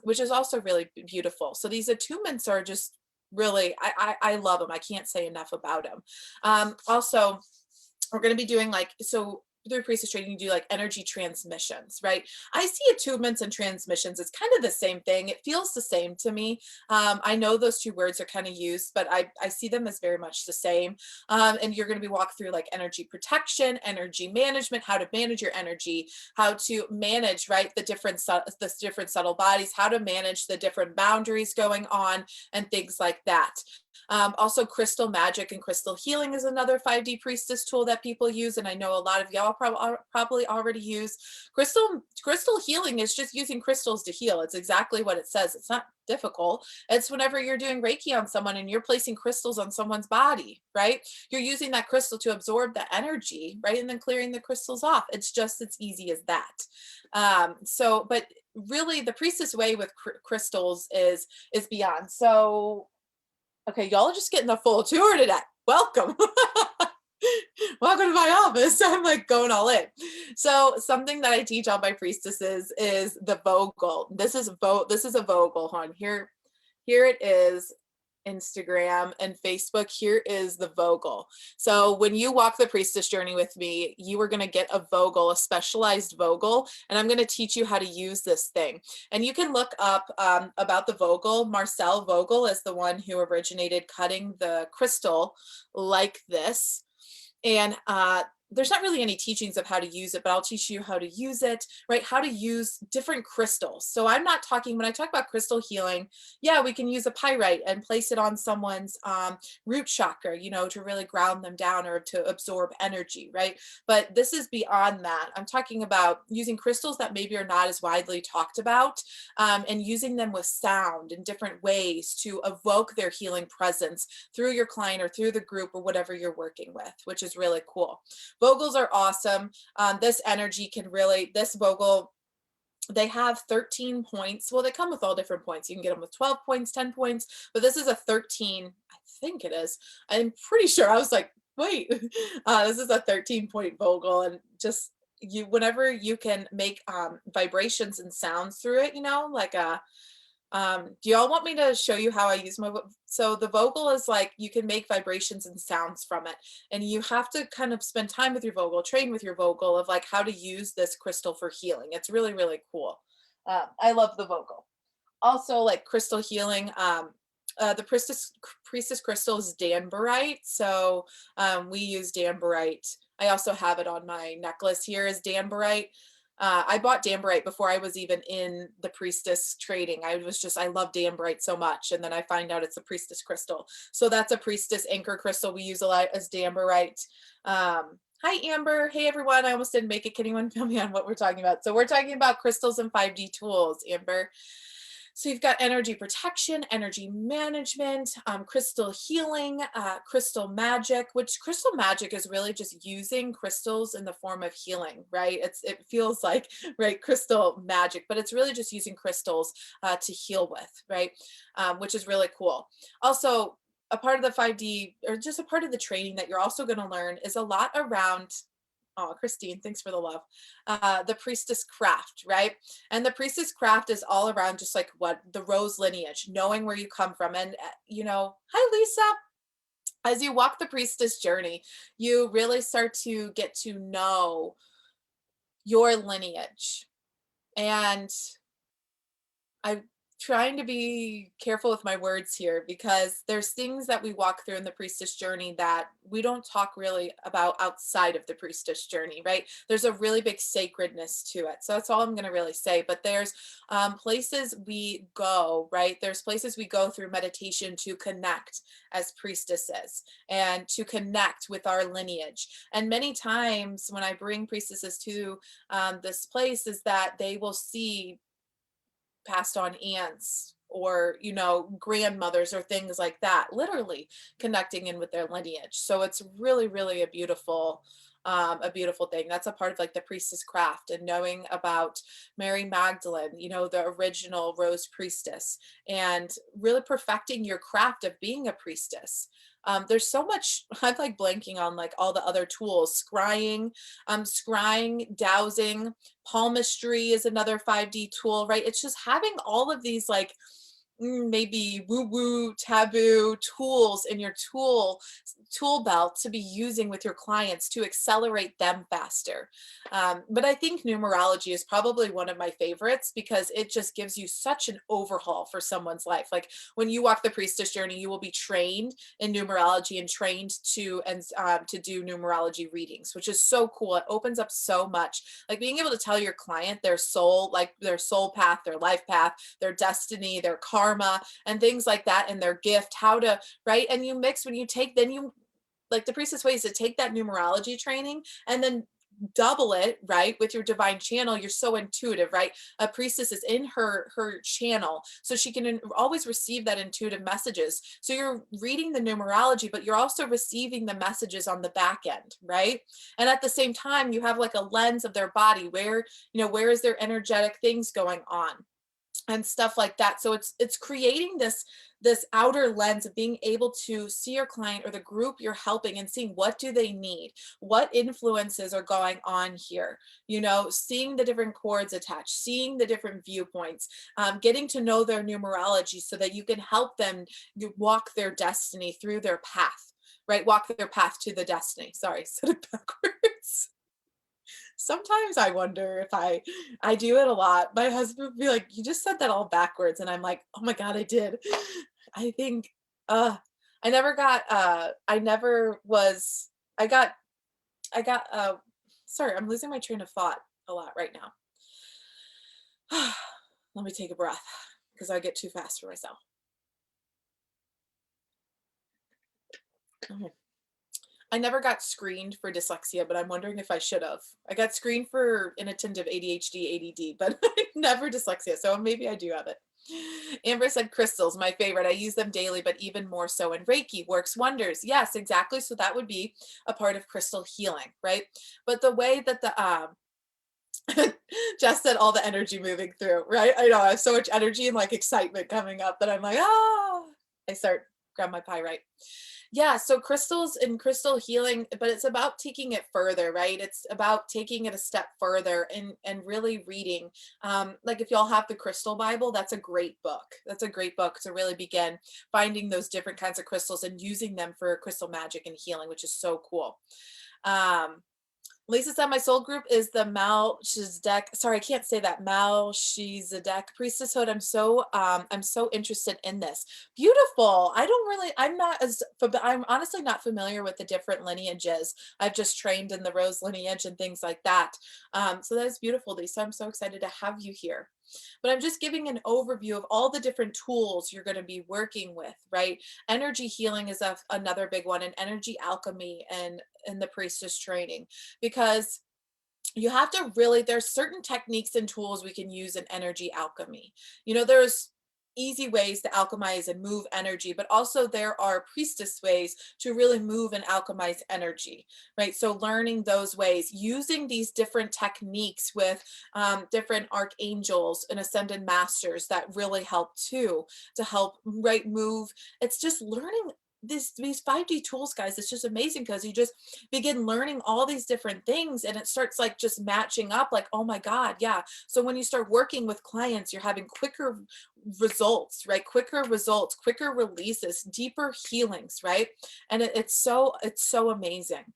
which is also really beautiful. So these attunements are just really, I love them. I can't say enough about them. Also, we're going to be doing through priestess training, you do like energy transmissions, right? I see attunements and transmissions. It's kind of the same thing. It feels the same to me. I know those two words are kind of used, but I see them as very much the same. And you're going to be walked through like energy protection, energy management, how to manage your energy, how to manage, right, the different subtle bodies, how to manage the different boundaries going on and things like that. Also, crystal magic and crystal healing is another 5D priestess tool that people use, and I know a lot of y'all probably already use. Crystal healing is just using crystals to heal. It's exactly what it says. It's not difficult. It's whenever you're doing Reiki on someone and you're placing crystals on someone's body, right? You're using that crystal to absorb the energy, right? And then clearing the crystals off. It's just as easy as that. But really the priestess way with crystals is beyond. So okay, y'all are just getting the full tour today. Welcome. Welcome to my office. I'm like going all in. So something that I teach all my priestesses is the Vogel. This is a Vogel. Hold on. Here it is. Instagram and Facebook. Here is the Vogel. So when you walk the priestess journey with me, you are going to get a Vogel, a specialized Vogel, and I'm going to teach you how to use this thing. And you can look up about the Vogel. Marcel Vogel is the one who originated cutting the crystal like this. And there's not really any teachings of how to use it, but I'll teach you how to use it, right? How to use different crystals. So I'm not talking, when I talk about crystal healing, yeah, we can use a pyrite and place it on someone's root chakra, to really ground them down or to absorb energy, right? But this is beyond that. I'm talking about using crystals that maybe are not as widely talked about and using them with sound in different ways to evoke their healing presence through your client or through the group or whatever you're working with, which is really cool. Vogels are awesome. This energy this Vogel, they have 13 points. Well, they come with all different points. You can get them with 12 points, 10 points, but this is a 13, I think it is. I'm pretty sure. I was like, wait, this is a 13-point vocal, and just whenever you can make vibrations and sounds through it, like a do y'all want me to show you how I use so the vocal is like you can make vibrations and sounds from it, and you have to kind of spend time with your vocal, train with your vocal of like how to use this crystal for healing. It's really, really cool. I love the vocal. Also, like crystal healing, the priestess crystal is danbarite, so we use danbarite. I also have it on my necklace here is danbarite. I bought danbarite before I was even in the priestess trading. I love danbarite so much, and then I find out it's a priestess crystal. So that's a priestess anchor crystal we use a lot as danbarite. Hi Amber. Hey everyone. I almost didn't make it. Can anyone fill me on what we're talking about? So we're talking about crystals and 5D tools, Amber. So you've got energy protection, energy management, crystal healing, crystal magic, which crystal magic is really just using crystals in the form of healing, right? It feels like, right, crystal magic, but it's really just using crystals to heal with, right? Which is really cool. Also, a part of the 5D, or just a part of the training that you're also going to learn is a lot around, oh, Christine, thanks for the love. The priestess craft, right? And the priestess craft is all around just like what the rose lineage, knowing where you come from. And, hi, Lisa. As you walk the priestess journey, you really start to get to know your lineage. And I trying to be careful with my words here because there's things that we walk through in the priestess journey that we don't talk really about outside of the priestess journey, right? There's a really big sacredness to it. So that's all I'm going to really say. But there's places we go, right? There's places we go through meditation to connect as priestesses and to connect with our lineage. And many times when I bring priestesses to this place is that they will see passed on aunts or grandmothers or things like that, literally connecting in with their lineage. So it's really, really a beautiful thing. That's a part of like the priestess craft, and knowing about Mary Magdalene, the original rose priestess, and really perfecting your craft of being a priestess. There's so much. I'm like blanking on like all the other tools. Scrying, dowsing, palmistry is another 5D tool, right? It's just having all of these like maybe woo-woo taboo tools in your tool belt to be using with your clients to accelerate them faster. But I think numerology is probably one of my favorites because it just gives you such an overhaul for someone's life. Like when you walk the priestess journey, you will be trained in numerology and trained to do numerology readings, which is so cool. It opens up so much, like being able to tell your client their soul, like their soul path, their life path, their destiny, their karma, and things like that, and their gift, how to, right? And you mix when you take, then you, like the priestess ways to take that numerology training and then double it, right, with your divine channel. You're so intuitive, right? A priestess is in her channel, so she can always receive that intuitive messages. So you're reading the numerology, but you're also receiving the messages on the back end, right? And at the same time, you have like a lens of their body, where is their energetic things going on and stuff like that. So it's creating this outer lens of being able to see your client or the group you're helping and seeing what do they need, what influences are going on here, seeing the different chords attached, seeing the different viewpoints, getting to know their numerology so that you can help them walk their destiny through their path, right? Walk their path to the destiny. Sorry, said it backwards. Sometimes I wonder if I do it a lot. My husband would be like, "You just said that all backwards." And I'm like, "Oh my God, I did." I think I never got I never was I got sorry, I'm losing my train of thought a lot right now. Let me take a breath because I get too fast for myself. Mhm. I never got screened for dyslexia, but I'm wondering if I should have. I got screened for inattentive ADHD, ADD, but never dyslexia. So maybe I do have it. Amber said crystals, my favorite. I use them daily, but even more so in Reiki. Works wonders. Yes, exactly. So that would be a part of crystal healing, right? But the way that Jess said all the energy moving through, right? I know I have so much energy and like excitement coming up that I'm like, I start grab my pyrite. Yeah, so crystals and crystal healing, but it's about taking it further, right? It's about taking it a step further and really reading. Like if y'all have the Crystal Bible, that's a great book. That's a great book to really begin finding those different kinds of crystals and using them for crystal magic and healing, which is so cool. Um, Lisa said my soul group is the Melchizedek. Sorry, I can't say that. Melchizedek priestesshood. I'm so interested in this. Beautiful. I don't really, I'm not as, I'm honestly not familiar with the different lineages. I've just trained in the rose lineage and things like that. So that is beautiful, Lisa. I'm so excited to have you here. But I'm just giving an overview of all the different tools you're going to be working with, right? Energy healing is another big one, and energy alchemy and in the priestess training, because you have to really, there's certain techniques and tools we can use in energy alchemy. There's easy ways to alchemize and move energy, but also there are priestess ways to really move and alchemize energy, right? So learning those ways, using these different techniques with different archangels and ascended masters that really help too, to help, right, move. It's just learning these 5D tools, guys. It's just amazing because you just begin learning all these different things and it starts like just matching up, like, oh my God, yeah. So when you start working with clients, you're having quicker results, right? Quicker results, quicker releases, deeper healings, right? And it's so amazing.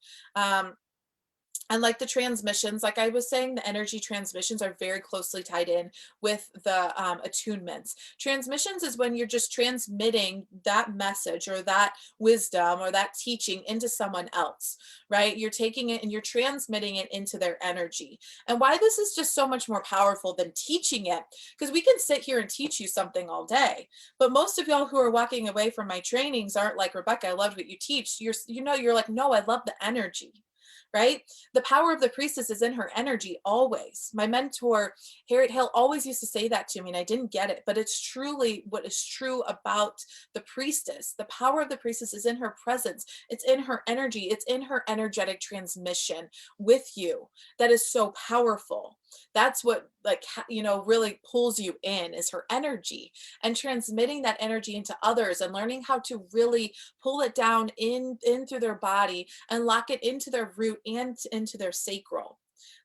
And like the transmissions, like I was saying, the energy transmissions are very closely tied in with the attunements. Transmissions is when you're just transmitting that message or that wisdom or that teaching into someone else, right? You're taking it and you're transmitting it into their energy. And why this is just so much more powerful than teaching it, because we can sit here and teach you something all day. But most of y'all who are walking away from my trainings aren't like, Rebecca, I loved what you teach. You're like, no, I love the energy. Right? The power of the priestess is in her energy always. My mentor, Harriet Hill, always used to say that to me, and I didn't get it, but it's truly what is true about the priestess. The power of the priestess is in her presence, it's in her energy, it's in her energetic transmission with you. That is so powerful. That's what, like, really pulls you in, is her energy, and transmitting that energy into others and learning how to really pull it down in through their body and lock it into their root and into their sacral.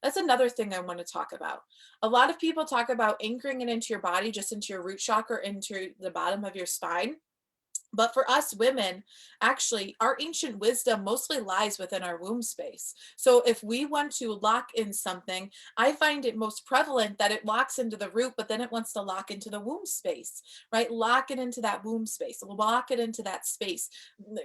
That's another thing I want to talk about. A lot of people talk about anchoring it into your body, just into your root chakra, into the bottom of your spine. But for us women, actually, our ancient wisdom mostly lies within our womb space. So if we want to lock in something, I find it most prevalent that it locks into the root, but then it wants to lock into the womb space, right? Lock it into that womb space, lock it into that space,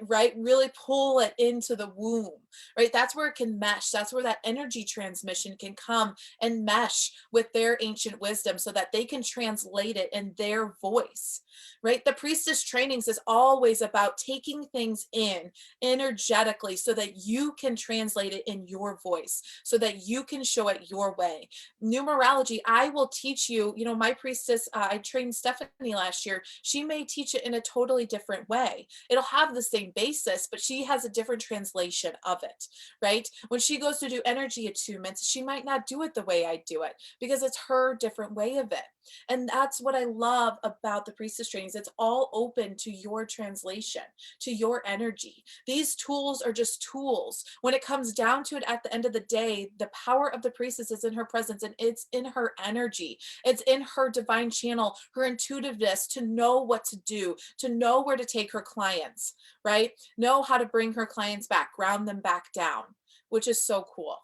right? Really pull it into the womb, right? That's where it can mesh. That's where that energy transmission can come and mesh with their ancient wisdom so that they can translate it in their voice, right? The priestess trainings is always about taking things in energetically so that you can translate it in your voice, so that you can show it your way. Numerology, I will teach you, my priestess, I trained Stephanie last year. She may teach it in a totally different way. It'll have the same basis, but she has a different translation of it, right? When she goes to do energy attunements, she might not do it the way I do it because it's her different way of it. And that's what I love about the priestess trainings. It's all open to your translation, to your energy. These tools are just tools. When it comes down to it, at the end of the day, the power of the priestess is in her presence and it's in her energy. It's in her divine channel, her intuitiveness to know what to do, to know where to take her clients, right? Know how to bring her clients back, ground them back down, which is so cool.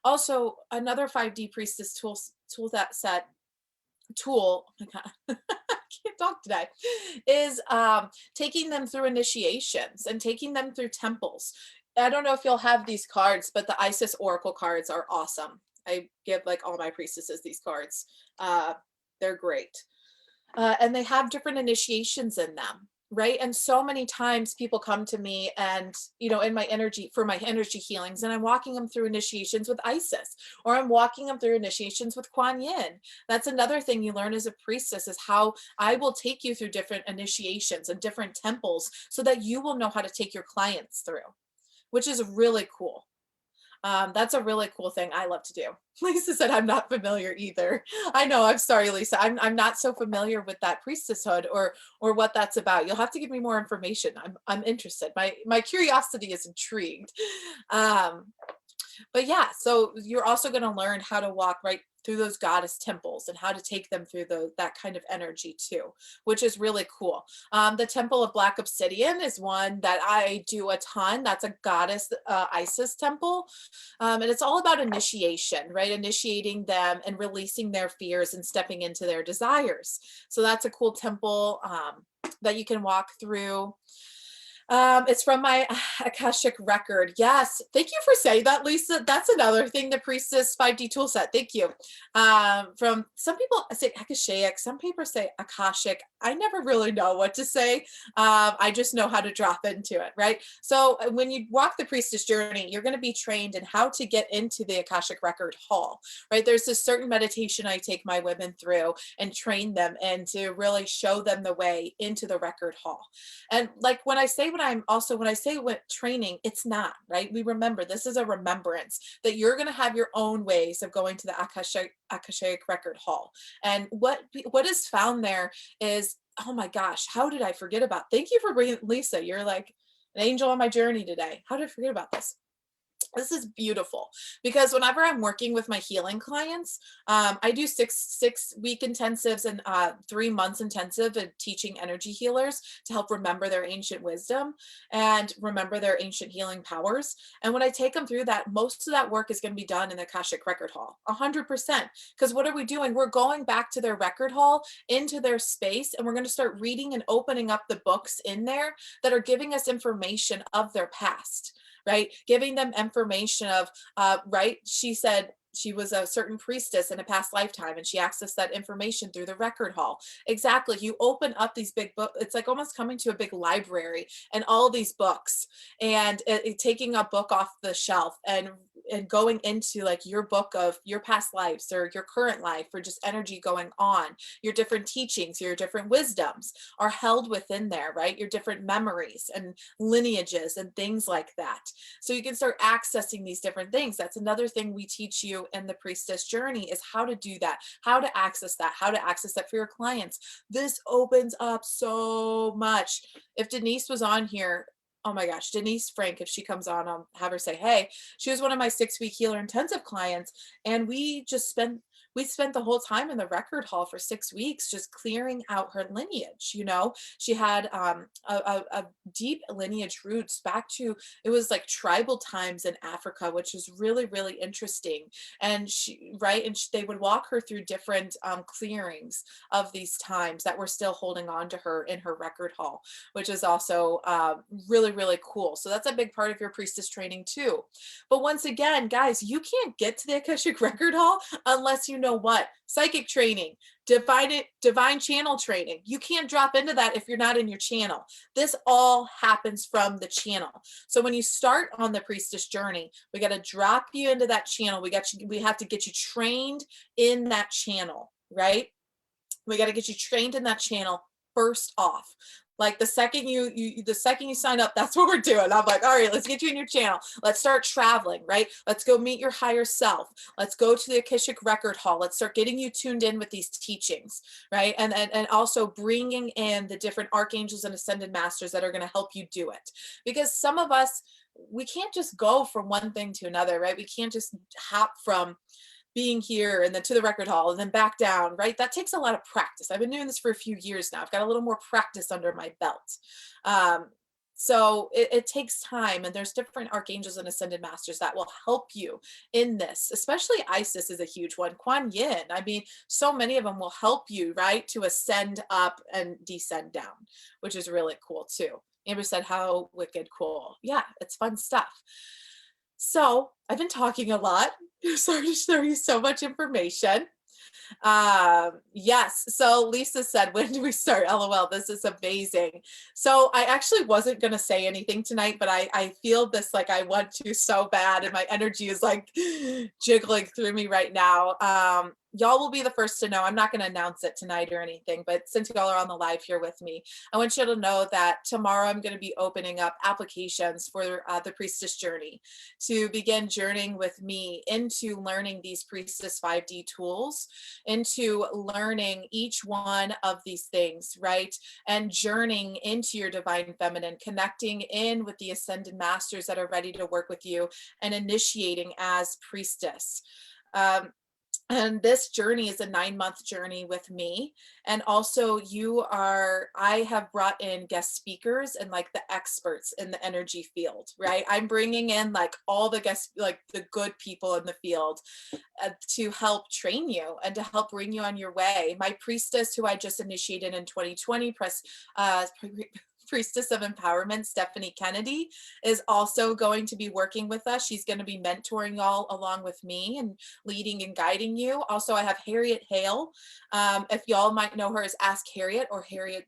Also, another 5D priestess tool that set tool, oh my God, I can't talk today, is taking them through initiations and taking them through temples. I don't know if you'll have these cards, but the Isis Oracle cards are awesome. I give like all my priestesses these cards. They're great. And they have different initiations in them, right? And so many times people come to me and, in my energy, for my energy healings, and I'm walking them through initiations with Isis, or I'm walking them through initiations with Kuan Yin. That's another thing you learn as a priestess, is how I will take you through different initiations and different temples so that you will know how to take your clients through, which is really cool. That's a really cool thing I love to do. Lisa said, I'm not familiar either. I know, I'm sorry, Lisa. I'm not so familiar with that priestesshood or what that's about. You'll have to give me more information. I'm interested. My curiosity is intrigued. Um, but yeah, so you're also going to learn how to walk right through those goddess temples and how to take them through that kind of energy too, which is really cool. The Temple of Black Obsidian is one that I do a ton. That's a goddess Isis temple. And it's all about initiation, right? Initiating them and releasing their fears and stepping into their desires. So that's a cool temple that you can walk through. It's from my Akashic record. Yes. Thank you for saying that, Lisa. That's another thing, the Priestess 5D tool set. Thank you. From some people say Akashic, some people say Akashic. I never really know what to say. I just know how to drop into it, right? So when you walk the Priestess journey, you're going to be trained in how to get into the Akashic record hall, right? There's this certain meditation I take my women through and train them and to really show them the way into the record hall. And like when I say training, it's not, right? We remember, this is a remembrance that you're going to have your own ways of going to the Akashic record hall. And what is found there is, oh my gosh, how did I forget about, thank you for bringing, Lisa, you're like an angel on my journey today. How did I forget about this? This is beautiful because whenever I'm working with my healing clients, I do six-week intensives and 3 months intensive and teaching energy healers to help remember their ancient wisdom and remember their ancient healing powers. And when I take them through that, most of that work is going to be done in the Akashic Record Hall, 100%. Because what are we doing? We're going back to their record hall, into their space, and we're going to start reading and opening up the books in there that are giving us information of their past. Right? Giving them information of, right? She said she was a certain priestess in a past lifetime and she accessed that information through the record hall. Exactly. You open up these big books. It's like almost coming to a big library and all these books and taking a book off the shelf and going into like your book of your past lives or your current life or just energy going on. Your different teachings, your different wisdoms are held within there, right? Your different memories and lineages and things like that. So you can start accessing these different things. That's another thing we teach you in the Priestess journey is how to do that, how to access that for your clients. This opens up so much. If Denise was on here, oh my gosh, Denise Frank, if she comes on, I'll have her say, hey, she was one of my 6-week healer intensive clients. And we spent the whole time in the record hall for 6 weeks, just clearing out her lineage. You know, she had a deep lineage roots back to, it was like tribal times in Africa, which is really, really interesting. And they would walk her through different clearings of these times that were still holding on to her in her record hall, which is also really, really cool. So that's a big part of your priestess training too. But once again, guys, you can't get to the Akashic record hall unless you know what? Psychic training, divine channel training. You can't drop into that if you're not in your channel. This all happens from the channel. So when you start on the priestess journey, we got to drop you into that channel. We have to get you trained in that channel, right? We got to get you trained in that channel first off. Like the second you sign up, that's what we're doing. I'm like, all right, let's get you in your channel. Let's start traveling, right? Let's go meet your higher self. Let's go to the Akashic record hall. Let's start getting you tuned in with these teachings, right? And also bringing in the different archangels and ascended masters that are going to help you do it. Because some of us, we can't just go from one thing to another, right? We can't just hop from being here and then to the record hall and then back down, right? That takes a lot of practice. I've been doing this for a few years now. I've got a little more practice under my belt. So it takes time, and there's different archangels and ascended masters that will help you in this, especially Isis is a huge one. Kuan Yin, I mean, so many of them will help you, right, to ascend up and descend down, which is really cool too. Amber said, how wicked cool. Yeah, it's fun stuff. So I've been talking a lot. Sorry to show you so much information. Yes. So Lisa said, when do we start? LOL. This is amazing. So I actually wasn't going to say anything tonight, but I feel this like I want to so bad. And my energy is like jiggling through me right now. y'all will be the first to know. I'm not going to announce it tonight or anything, but since y'all are on the live here with me, I want you to know that tomorrow I'm going to be opening up applications for the Priestess Journey to begin journeying with me into learning these Priestess 5D tools, into learning each one of these things, right? And journeying into your divine feminine, connecting in with the ascended masters that are ready to work with you and initiating as priestess. And this journey is a 9-month journey with me. And also I have brought in guest speakers and like the experts in the energy field, right? I'm bringing in like all the guests, like the good people in the field to help train you and to help bring you on your way. My priestess, who I just initiated in 2020, Priestess of Empowerment, Stephanie Kennedy, is also going to be working with us. She's going to be mentoring y'all along with me and leading and guiding you. Also, I have Harriet Hale. If y'all might know her as Ask Harriet or Harriet,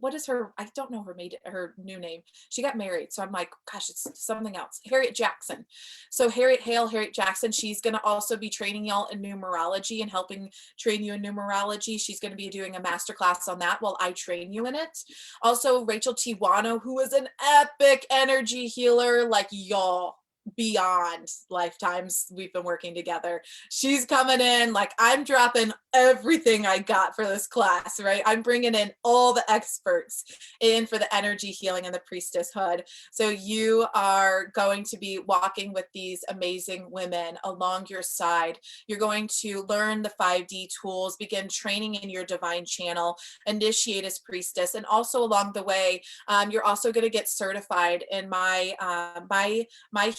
what is her, I don't know her new name. She got married, so I'm like, gosh, it's something else. Harriet Jackson. So Harriet Hale, Harriet Jackson, she's going to also be training y'all in numerology and helping train you in numerology. She's going to be doing a masterclass on that while I train you in it. Also Rachel Tiwano, who is an epic energy healer, like y'all, beyond lifetimes we've been working together. She's coming in, like I'm dropping everything I got for this class, right? I'm bringing in all the experts in for the energy healing and the priestesshood. So you are going to be walking with these amazing women along your side. You're going to learn the 5D tools, begin training in your divine channel, initiate as priestess, and also along the way, you're also going to get certified in my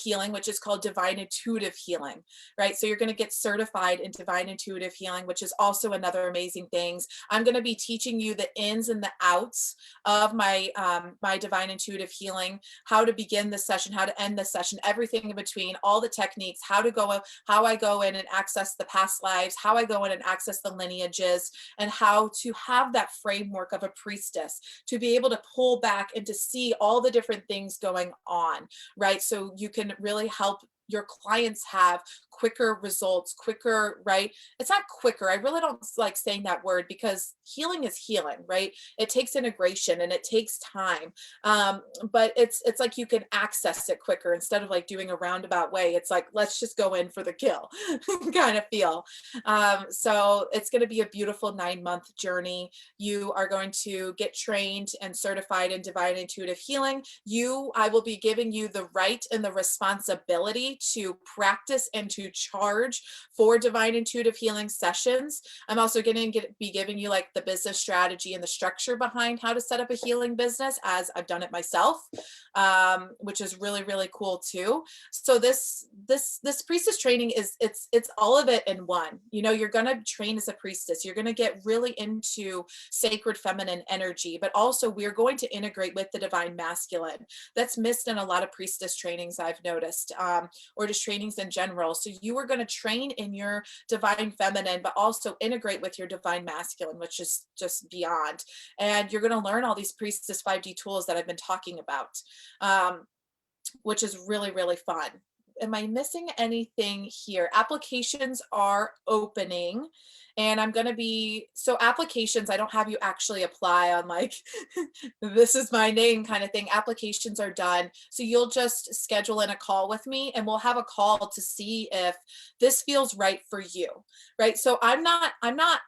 healing, which is called divine intuitive healing, right? So you're going to get certified in divine intuitive healing, which is also another amazing things. I'm going to be teaching you the ins and the outs of my my divine intuitive healing, how to begin the session, how to end the session, everything in between, all the techniques, how I go in and access the past lives, how I go in and access the lineages, and how to have that framework of a priestess to be able to pull back and to see all the different things going on, right? So you can really help your clients have quicker results, quicker, right? It's not quicker. I really don't like saying that word because healing is healing, right? It takes integration and it takes time. But it's like you can access it quicker instead of like doing a roundabout way. It's like, let's just go in for the kill kind of feel. So it's going to be a beautiful 9-month journey. You are going to get trained and certified in divine intuitive healing. I will be giving you the right and the responsibility to practice and to charge for divine intuitive healing sessions. I'm also going to be giving you like the business strategy and the structure behind how to set up a healing business, as I've done it myself, which is really, really cool too. So this priestess training it's all of it in one. You know, you're going to train as a priestess. You're going to get really into sacred feminine energy, but also we're going to integrate with the divine masculine. That's missed in a lot of priestess trainings I've noticed, or just trainings in general. So you are going to train in your divine feminine, but also integrate with your divine masculine, which is just beyond. And you're going to learn all these priestess 5D tools that I've been talking about, which is really, really fun. Am I missing anything here? Applications are opening. And I'm going to be, so applications, I don't have you actually apply on like, this is my name kind of thing. Applications are done. So you'll just schedule in a call with me and we'll have a call to see if this feels right for you, right? So I'm not,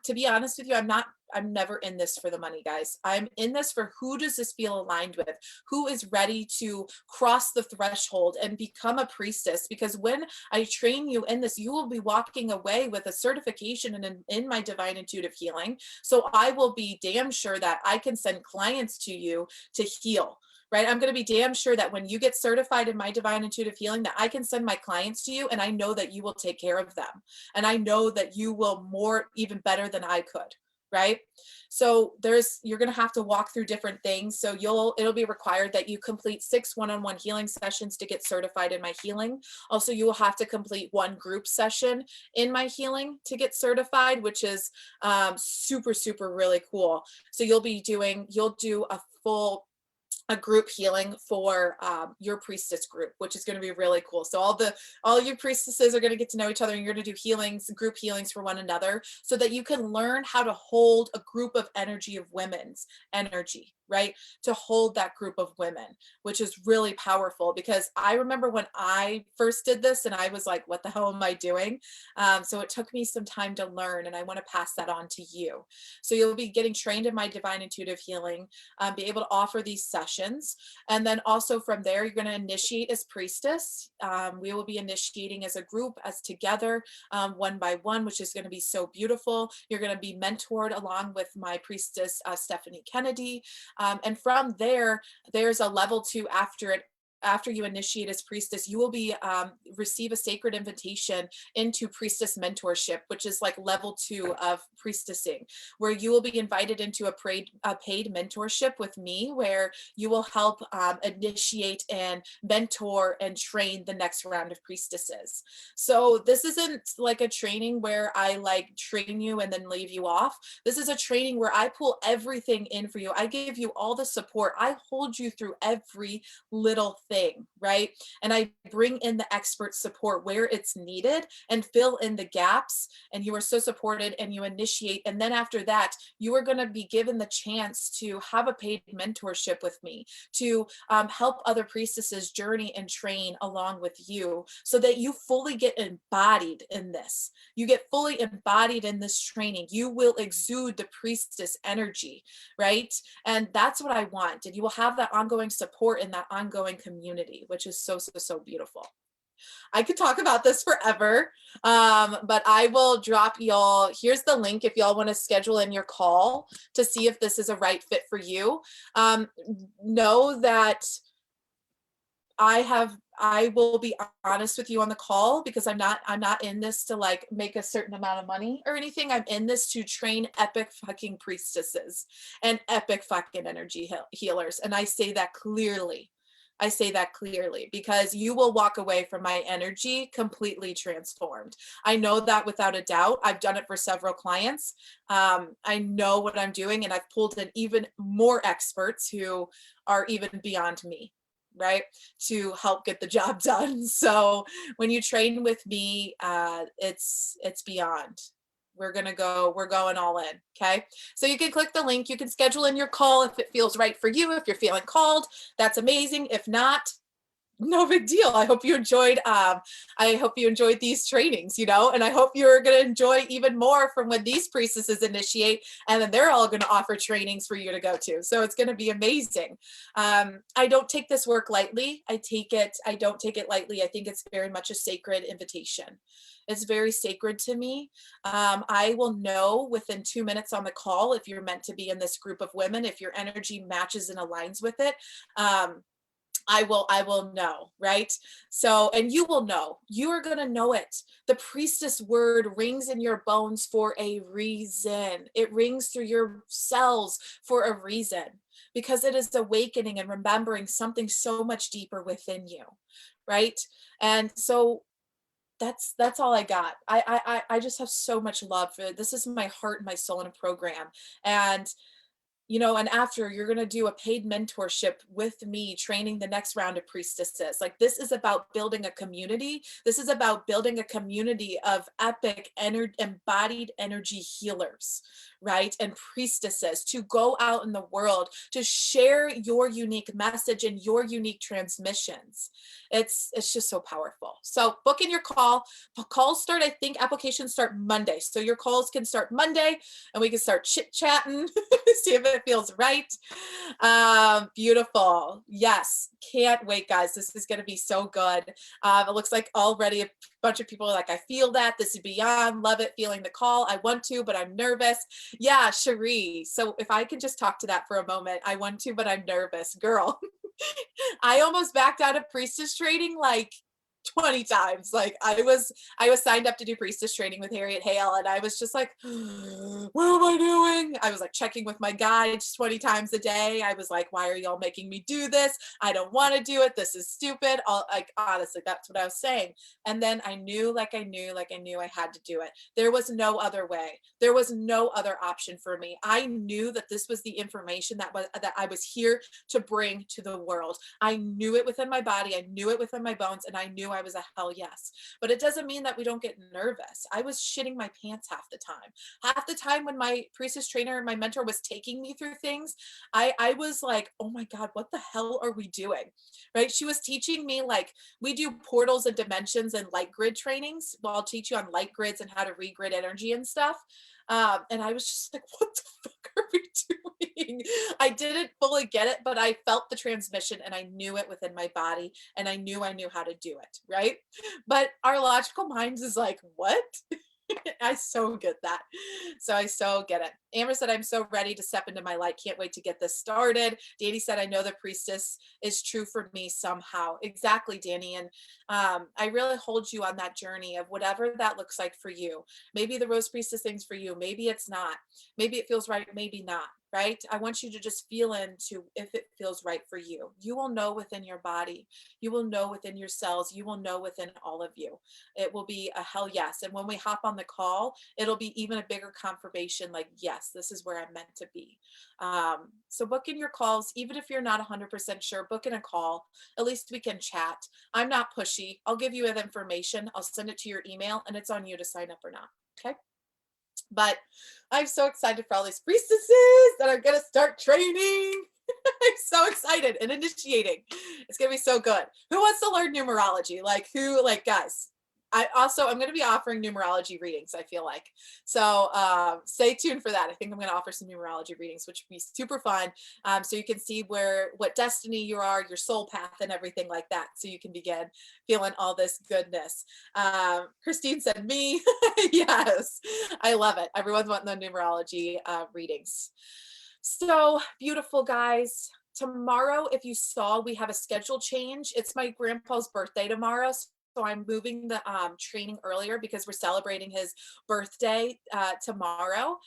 to be honest with you, I'm never in this for the money, guys. I'm in this for who does this feel aligned with? Who is ready to cross the threshold and become a priestess? Because when I train you in this, you will be walking away with a certification in my divine intuitive healing. So I will be damn sure that I can send clients to you to heal. Right? I'm going to be damn sure that when you get certified in my divine intuitive healing, that I can send my clients to you and I know that you will take care of them. And I know that you will even better than I could. Right? So you're going to have to walk through different things. So it'll be required that you complete 6 one-on-one healing sessions to get certified in my healing. Also, you will have to complete 1 group session in my healing to get certified, which is super, super really cool. So you'll do a full a group healing for your priestess group, which is going to be really cool. So all you priestesses are going to get to know each other, and you're going to do healings, group healings for one another, so that you can learn how to hold a group of energy of women's energy, right? To hold that group of women, which is really powerful, because I remember when I first did this and I was like, what the hell am I doing? So it took me some time to learn, and I want to pass that on to you. So you'll be getting trained in my divine intuitive healing, be able to offer these sessions. And then also from there, you're going to initiate as priestess. We will be initiating as a group, as together, one by one, which is going to be so beautiful. You're going to be mentored along with my priestess, Stephanie Kennedy. And from there, there's a level 2 after it. After you initiate as priestess, you will be receive a sacred invitation into priestess mentorship, which is like level 2 of priestessing, where you will be invited into a paid mentorship with me, where you will help initiate and mentor and train the next round of priestesses. So this isn't like a training where I like train you and then leave you off. This is a training where I pull everything in for you. I give you all the support. I hold you through every little thing, right? And I bring in the expert support where it's needed and fill in the gaps. And you are so supported, and you initiate. And then after that, you are going to be given the chance to have a paid mentorship with me, to help other priestesses journey and train along with you, so that you fully get embodied in this. You get fully embodied in this training. You will exude the priestess energy, right? And that's what I want. And you will have that ongoing support in that ongoing community, which is so, so, so beautiful. I could talk about this forever, but I will drop y'all. Here's the link if y'all want to schedule in your call to see if this is a right fit for you. Know that I will be honest with you on the call, because I'm not in this to like make a certain amount of money or anything. I'm in this to train epic fucking priestesses and epic fucking energy healers. And I say that clearly. I say that clearly, because you will walk away from my energy completely transformed. I know that without a doubt. I've done it for several clients. I know what I'm doing, and I've pulled in even more experts who are even beyond me, right, to help get the job done. So when you train with me, it's beyond. We're going all in. Okay. So you can click the link, you can schedule in your call if it feels right for you. If you're feeling called, that's amazing. If not, no big deal. I hope you enjoyed these trainings, and I hope you're going to enjoy even more from when these priestesses initiate, and then they're all going to offer trainings for you to go to. So it's going to be amazing. I don't take this work lightly. I don't take it lightly. I think it's very much a sacred invitation. It's very sacred to me. I will know within 2 minutes on the call if you're meant to be in this group of women, if your energy matches and aligns with it. I will know, right? So, and you will know, you are going to know it. The priestess word rings in your bones for a reason. It rings through your cells for a reason, because it is awakening and remembering something so much deeper within you, right? And so that's all I got. I just have so much love for it. This is my heart and my soul in a program. And and after, you're going to do a paid mentorship with me, training the next round of priestesses. Like, this is about building a community. This is about building a community of epic embodied energy healers, right? And priestesses to go out in the world to share your unique message and your unique transmissions. It's just so powerful. So book in your call. Calls start, I think applications start Monday. So your calls can start Monday, and we can start chit-chatting, see if it feels right. Beautiful. Yes. Can't wait, guys. This is going to be so good. It looks like already a bunch of people are like, I feel that. This is beyond. Love it. Feeling the call. I want to, but I'm nervous. Yeah, Cherie. So if I can just talk to that for a moment. I want to, but I'm nervous. Girl, I almost backed out of priestess training like 20 times. Like I was signed up to do priestess training with Harriet Hale, and I was just like, what am I doing? I was like checking with my guides 20 times a day. I was like, why are y'all making me do this? I don't want to do it. This is stupid. All like honestly, that's what I was saying. And then I knew, I had to do it. There was no other way. There was no other option for me. I knew that this was the information that I was here to bring to the world. I knew it within my body. I knew it within my bones, and I knew I was a hell yes. But it doesn't mean that we don't get nervous. I was shitting my pants half the time. Half the time when my priestess trainer, my mentor was taking me through things, I was like, oh my God, what the hell are we doing? Right? She was teaching me like we do portals and dimensions and light grid trainings. Well, I'll teach you on light grids and how to regrid energy and stuff. And I was just like, what the fuck are we doing? I didn't fully get it, but I felt the transmission and I knew it within my body and I knew how to do it. Right. But our logical minds is like, what? I so get that. So I so get it. Amber said, I'm so ready to step into my light. Can't wait to get this started. Danny said, I know the priestess is true for me somehow. Exactly, Danny. And I really hold you on that journey of whatever that looks like for you. Maybe the rose priestess thing's for you. Maybe it's not. Maybe it feels right. Maybe not. Right. I want you to just feel into if it feels right for you. You will know within your body. You will know within your cells. You will know within all of you. It will be a hell yes. And when we hop on the call, it'll be even a bigger confirmation like, yes, this is where I'm meant to be. So book in your calls, even if you're not 100% sure, book in a call. At least we can chat. I'm not pushy. I'll give you the information. I'll send it to your email and it's on you to sign up or not. Okay. But I'm so excited for all these priestesses that are going to start training. I'm so excited and initiating. It's going to be so good. Who wants to learn numerology? Guys, I'm going to be offering numerology readings, I feel like. So stay tuned for that. I think I'm going to offer some numerology readings, which would be super fun. So you can see what destiny you are, your soul path and everything like that. So you can begin feeling all this goodness. Christine said me. Yes, I love it. Everyone's wanting the numerology readings. So beautiful, guys. Tomorrow, if you saw, we have a schedule change. It's my grandpa's birthday tomorrow. So I'm moving the training earlier because we're celebrating his birthday tomorrow.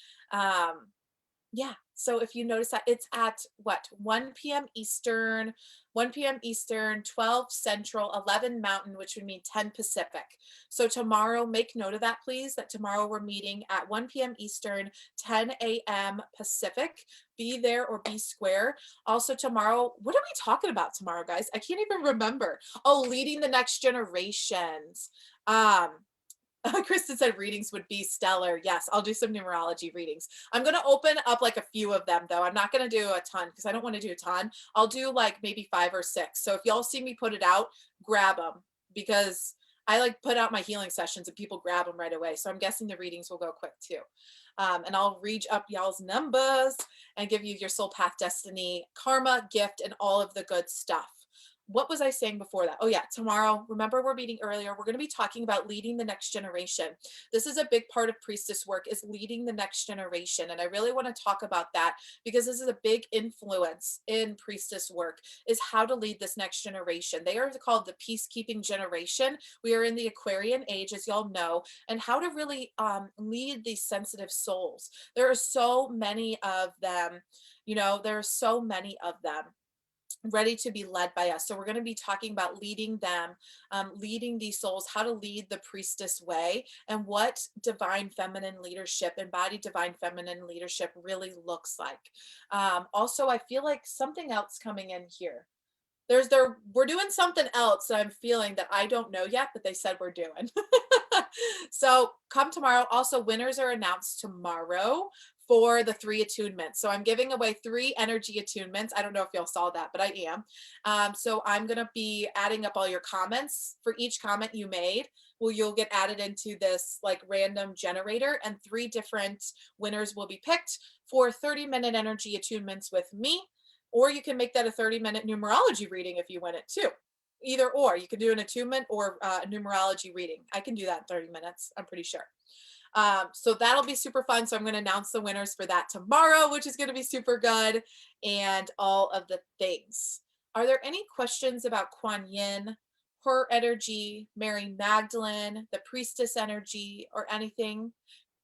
Yeah. So if you notice that it's at 1 p.m. Eastern, 1 p.m. Eastern, 12 Central, 11 Mountain, which would mean 10 Pacific. So tomorrow, make note of that, please, that tomorrow we're meeting at 1 p.m. Eastern, 10 a.m. Pacific. Be there or be square. Also tomorrow, what are we talking about tomorrow, guys? I can't even remember. Oh, leading the next generations. Kristen said readings would be stellar. Yes, I'll do some numerology readings. I'm going to open up like a few of them though. I'm not going to do a ton because I don't want to do a ton. I'll do like maybe 5 or 6. So if y'all see me put it out, grab them because I like put out my healing sessions and people grab them right away. So I'm guessing the readings will go quick too. And I'll reach up y'all's numbers and give you your soul path, destiny, karma, gift, and all of the good stuff. What was I saying before that? Oh yeah, tomorrow, remember we're meeting earlier. We're going to be talking about leading the next generation. This is a big part of priestess work is leading the next generation. And I really want to talk about that because this is a big influence in priestess work is how to lead this next generation. They are called the peacekeeping generation. We are in the Aquarian age, as y'all know, and how to really lead these sensitive souls. There are so many of them, there are so many of them ready to be led by us. So we're going to be talking about leading them, leading these souls, how to lead the priestess way and what divine feminine leadership, embodied divine feminine leadership really looks like. Also, I feel like something else coming in here. We're doing something else that I'm feeling that I don't know yet, but they said we're doing. So come tomorrow. Also, winners are announced tomorrow for the 3 attunements. So I'm giving away 3 energy attunements. I don't know if y'all saw that, but I am. So I'm going to be adding up all your comments. For each comment you made, you'll get added into this like random generator and 3 different winners will be picked for 30-minute energy attunements with me. Or you can make that a 30-minute numerology reading if you win it too. Either or, you can do an attunement or a numerology reading. I can do that in 30 minutes, I'm pretty sure. So that'll be super fun. So I'm going to announce the winners for that tomorrow, which is going to be super good, and all of the things. Are there any questions about Kuan Yin her energy, Mary Magdalene, the priestess energy, or anything.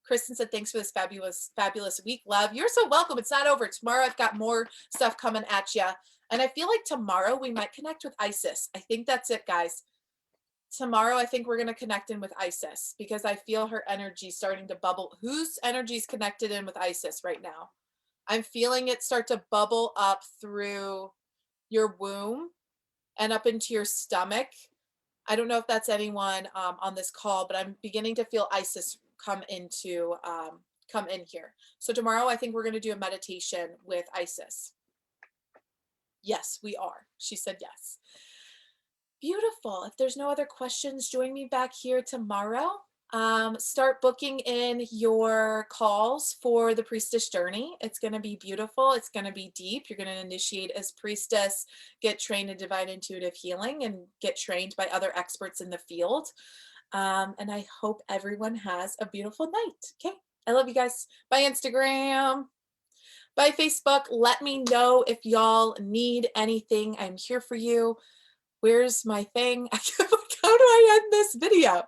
Kristen said, thanks for this fabulous, fabulous week, love. You're so welcome. It's not over. Tomorrow I've got more stuff coming at you. And I feel like tomorrow we might connect with Isis. I think that's it, guys. Tomorrow, I think we're going to connect in with Isis because I feel her energy starting to bubble. Whose energy is connected in with Isis right now? I'm feeling it start to bubble up through your womb and up into your stomach. I don't know if that's anyone on this call, but I'm beginning to feel Isis come in here. So tomorrow, I think we're going to do a meditation with Isis. Yes, we are. She said yes. Beautiful. If there's no other questions, join me back here tomorrow. Start booking in your calls for the Priestess journey. It's going to be beautiful. It's going to be deep. You're going to initiate as Priestess, get trained in divine intuitive healing, and get trained by other experts in the field. And I hope everyone has a beautiful night. Okay. I love you guys. Bye, Instagram. Bye, Facebook. Let me know if y'all need anything. I'm here for you. Where's my thing? How do I end this video?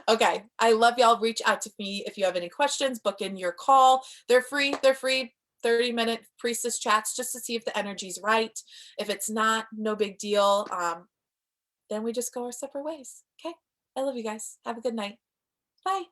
Okay. I love y'all. Reach out to me if you have any questions. Book in your call. They're free. They're free. 30-minute priestess chats just to see if the energy's right. If it's not, no big deal. Then we just go our separate ways. Okay. I love you guys. Have a good night. Bye.